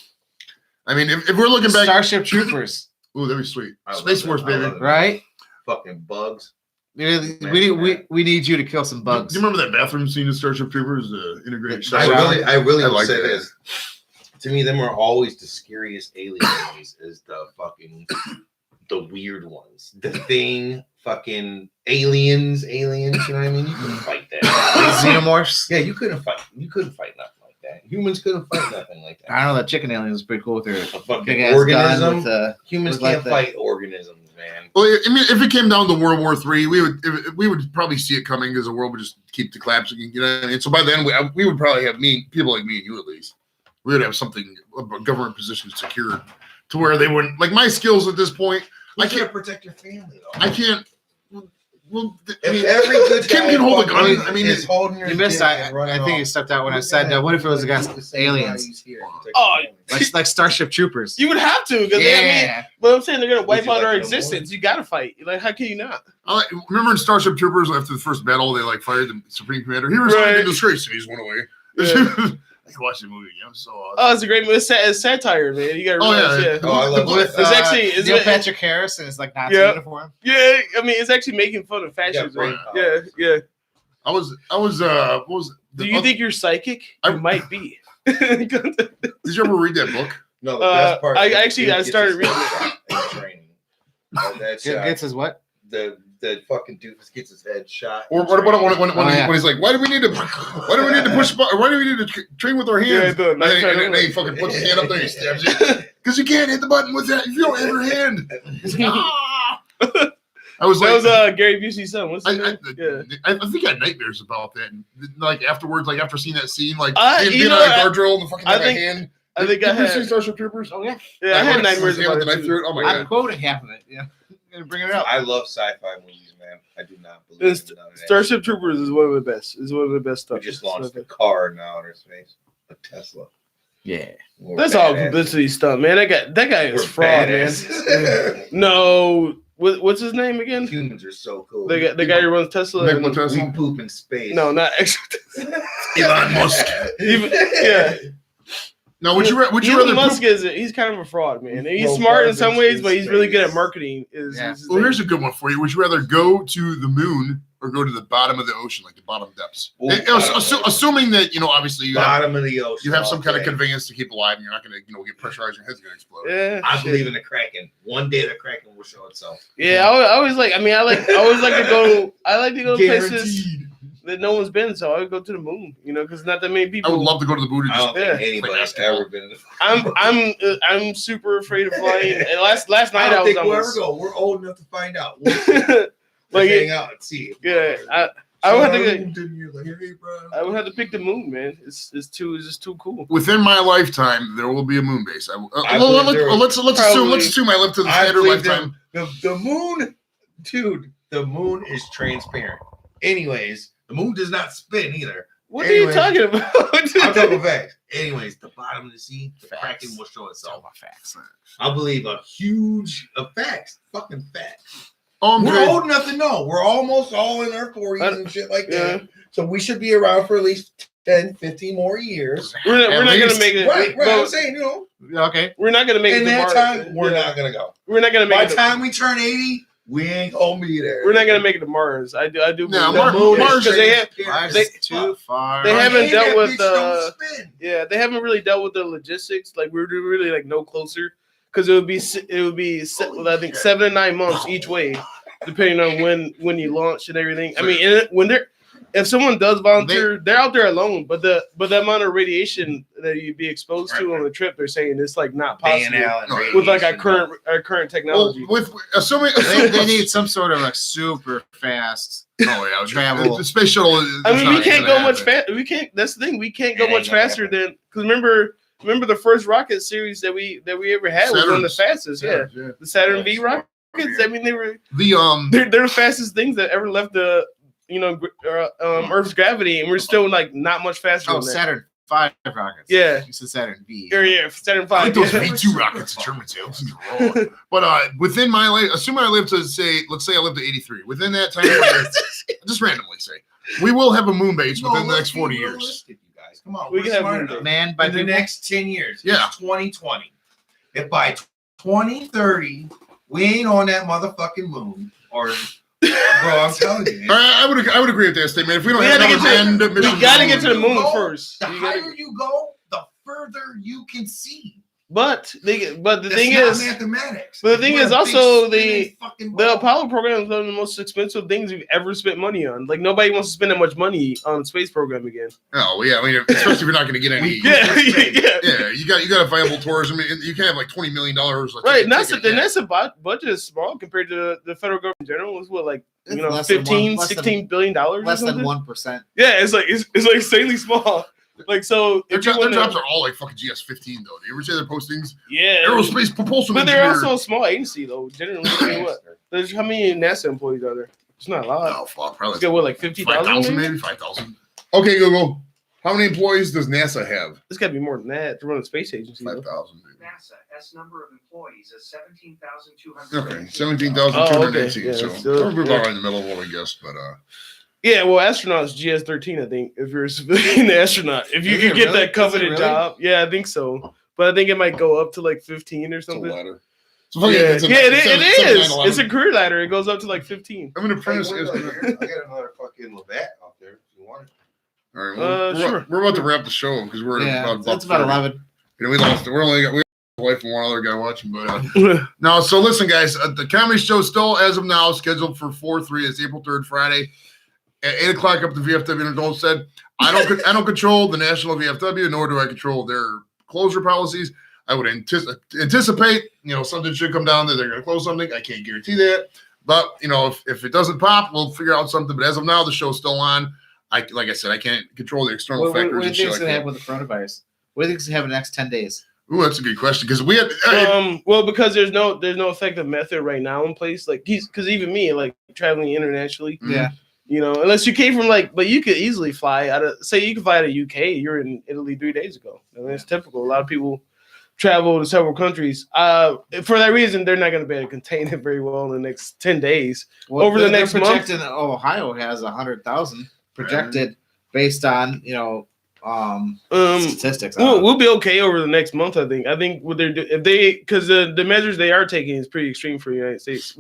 I mean, if we're looking back, Starship Troopers, ooh, that'd be sweet. I love Space that. Force, I baby. love it. right? Fucking bugs. We need you to kill some Do bugs. you remember that bathroom scene in Starship Troopers? Integrated I shower? I really I would like say that. this. To me, them are always the scariest alien movies. Is the fucking the weird ones. The Thing, fucking aliens. You know what I mean? You couldn't fight that. Xenomorphs. Yeah, you couldn't fight. You couldn't fight nothing like that. Humans couldn't fight nothing like that. I don't know. That chicken alien was pretty cool with her A fucking big ass organism. gun with Humans was like can't that. fight organisms, man. Well, I mean, if it came down to World War III, we would probably see it coming because the world would just keep collapsing. You know, and so by then we would probably have people like me and you at least. We would have something, a government position secured to where they wouldn't like my skills at this point. I can't. protect your family though. I can't. Well, I If mean, every good Kim guy can hold a gun. fucking I mean, is holding your You missed. dick I and running think you off, stepped out when I who's said, gonna what if it was have against the same aliens? guys here to protect Oh, your family? Like Starship Troopers. You would have to because I mean, Yeah. but I'm saying they're gonna wipe you out like our them existence. You gotta fight. Like, how can you not? remember in Starship Troopers after the first battle, they like fired the Supreme Commander. He was Right. in disgrace and he just went away. Yeah. I can watch the movie again. I'm so awesome. Oh, it's a great movie. It's satire, man. You gotta Oh, realize, yeah. yeah. Oh, I love With It's actually- it's- Neil Patrick Harris and his like Nazi Yeah. uniform. Yeah, I mean, it's actually making fun of fascism. brain Yeah, power. yeah. I was what was Do you think you're psychic? I- You might be. did you ever read that book? No, the best part. I is actually- he I gets started his reading head shot in training. That shot, Gets his what? the fucking doofus gets his head shot. Or in what about training. when he's like, why do we need to push? Why do we need to train with our hands? Yeah, and then he fucking puts his hand up there and he stabs it because you can't hit the button with that if you don't have your hand. He's like, ah! I was That like, was Gary Busey's son. What's his I name? Yeah. think I had nightmares about that. And like afterwards, like after seeing that scene, like You being know on a what? guardrail and the fucking I like, a think- hand. I think I Did you see had. Starship Troopers? Oh yeah. Yeah, I had nightmares with about the it. knife too. through it. Oh my I'm god! quoting half of it. Yeah. I'm gonna bring it up. I love sci-fi movies, man. I do not believe It's- in none of that. Starship Troopers is one of the best. Is one of the best We stuff. just launched a car in outer space, a Tesla. Yeah. We're That's all badass. publicity stuff, man. That guy is We're fraud, badass. man. No, what's his name again? Humans are so cool. The guy who runs Tesla. Nikola and- Tesla. We poop in space. No, not extra. Elon Musk. Even, yeah, Now, would you Elon rather Musk poop? he's kind of a fraud, man. He's Well, smart in some garbage ways, in but he's really good at space. marketing. Yeah. Is his Well, thing. here's a good one for you. Would you rather go to the moon or go to the bottom of the ocean, like the bottom depths? Ooh, Assuming that obviously you have Bottom of the ocean. you have some kind of okay. conveyance to keep alive, and you're not going to get pressurized. Your head's going to explode. Yeah, I shit. believe in the Kraken. One day the Kraken will show itself. Yeah, I always like. I mean, I always like to go. I like to go to places Guaranteed. that no one's been. So I would go to the moon. Because not that many I people. would love to go to the moon. And I just, don't think Yeah. anybody's Like, ever been in the I'm super afraid of flying. And last night I I don't was think we'll ever almost. go. We're old enough to find out. We'll Like, hang out and see. yeah, I would have to. You're like, hey, bro. I would have to pick the moon, man. It's just too cool. within my lifetime, there will be a moon base. I believe there will. Let's assume I live to the I standard believe lifetime. the moon, dude. The moon is transparent. Anyways, the moon does not spin either. What are you Anyways, talking about? I'm talking facts. Anyways, the bottom of the sea, the Facts. Kraken will show It's all itself. about facts. I believe a huge facts, fucking facts. Oh, I'm We're good. old enough to know. We're almost all in our 40s and shit like that. Yeah. So we should be around for at least 10, 15 more years. We're At not gonna least. make it. Right. but I'm saying, Okay. we're not gonna make it. in to that Mars. time, we're Yeah. not going to go. We're not gonna By make the it. time we turn 80, we ain't going to be there. We're not gonna make it to Mars. I do. No, believe that. Mars- because they have. Mars They- is too far. they haven't And dealt that with bitch the- don't spin. Yeah, they haven't really dealt with the logistics. Like we're really like no closer because it would be I think 7 to 9 months each way, depending on when you launch and everything. I mean, if someone does volunteer, they're out there alone. But the amount of radiation that you'd be exposed to on the trip, they're saying it's like not Van possible Allen with like our radiation, current Well, technology. with assuming They need some sort of like super fast. oh yeah, travel. The space shuttle. Is I mean, not we can't gonna go much happen. faster. We can't. That's the thing. We can't go It ain't much gonna faster happen. than because remember the first rocket series that we ever had was one of the fastest. Yeah, the Saturn V rockets. I mean, they're the fastest things that ever left the Earth's gravity, and we're still like not much faster. Oh, than that. Saturn V rockets. Yeah. You said Saturn V. Yeah, Saturn I V. think those Yeah. V2 rockets, the German sales. But within my life, assuming I live to let's say I live to 83. Within that time, just randomly say, we will have a moon base No, within the let's next be 40 years. realistic, you guys. Come on, We we're can have smart moon enough. base. Man, by In the people. next 10 years, Yeah. it's 2020. If by 2030 we ain't on that motherfucking moon, or bro, I'm telling you, man, I would agree with that statement. If we don't We have gotta another get manned We mission, gotta get to the You moon go, first. the You gotta- higher you go, the further you can see. but the That's thing not is, mathematics. but the thing You're is a also big spinning fucking the ball. Apollo program is one of the most expensive things we've ever spent money on. Like nobody wants to spend that much money on the space program again. Oh yeah, I mean, especially if you're not going to get any. Yeah, yeah. Yeah, you got a viable tourism. You can have like $20 million. Right, and NASA budget is small compared to the federal government in general. It's what, like, It's less than 15, less than- $16 billion or Less than something? 1%. Yeah, it's like insanely small. Like, so Their if you jobs wanna, are all like fucking GS-15 though. Do you ever see their postings? yeah, Aerospace propulsion but they're engineer. also a small agency though. Generally, I mean, what? There's how many NASA employees are there? It's not a lot. Oh fuck, probably It's got what, like 50,000? 5,000 maybe 5,000. Okay, Google. How many employees does NASA have? It's got to be more than that to run a space agency. Though. 5,000. NASA S number of employees is 17,200. Okay, 17,218. okay. Yeah, So still- we're about right in the middle of what I guessed, but Yeah, well, astronauts GS-13, I think, if you're a civilian astronaut. If you Is could it get really? that coveted Is it really? job. Yeah, I think so. But I think it might go up to like 15 or it's a something. ladder. Yeah, So it is. 7-9-11. It's a career ladder. It goes up to like 15. I'm an Hey, apprentice. wait, All look, here. I got another fucking Levat out there. If you want it. right, well, Sure. we're about to wrap the show because we're Yeah, about that's about 30. 11. You know, we lost. We're only got wife and one other guy watching. But no, so listen, guys, the comedy show still, as of now, scheduled for 4/3. It's April 3rd, Friday, at 8 o'clock up the VFW. And Gold said, I don't control the national VFW, nor do I control their closure policies. I would anticipate, something should come down that they're going to close something. I can't guarantee that. But, if it doesn't pop, we'll figure out something. But as of now, the show's still on. Like I said, I can't control the external What factors do you and think shit is like going to that. happen with the coronavirus? What do you think is going to happen in the next 10 days? Ooh, that's a good question because we had. Well, because there's no effective method right now in place. Like because even me, like traveling internationally, Yeah. Unless you came from but you could easily fly say you could fly out of UK. You're in Italy 3 days ago. It's typical. A lot of people travel to several countries. For that reason, they're not going to be able to contain it very well in the next 10 days. Well, Over the they're next month? projecting, Ohio has 100,000 projected based on statistics. We'll be okay over the next month. I think what they're doing, because the measures they are taking is pretty extreme for the United States.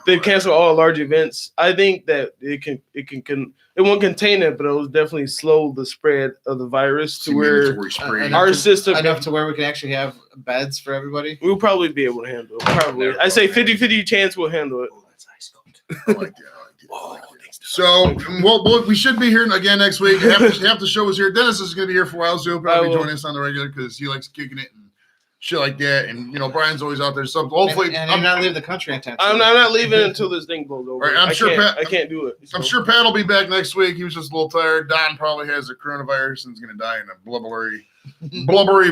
They've canceled all large events. I think that it won't contain it, but it'll definitely slow the spread of the virus to where our system enough to where we can actually have beds for everybody. we'll probably be able to handle it. Probably, I say 50-50 chance we'll handle it. I like that. So we should be here again next week. Half the show is here. Dennis is going to be here for a while. So he'll probably join us on the regular because he likes kicking it and shit like that. And Brian's always out there. So hopefully, and I'm not leaving the country anytime soon. I'm not leaving until this thing blows over. Right, I'm sure I can't do it. I'm sure Pat will be back next week. He was just a little tired. Don probably has the coronavirus and is going to die in a blubbery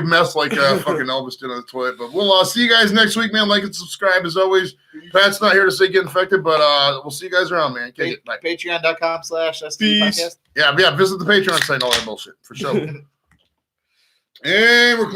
mess like fucking Elvis did on the toilet. But we'll see you guys next week, man. Like and subscribe as always. Pat's not here to say get infected, but we'll see you guys around, man. Okay, bye. Patreon.com/ST podcast. Yeah, visit the Patreon site and all that bullshit for sure. And we're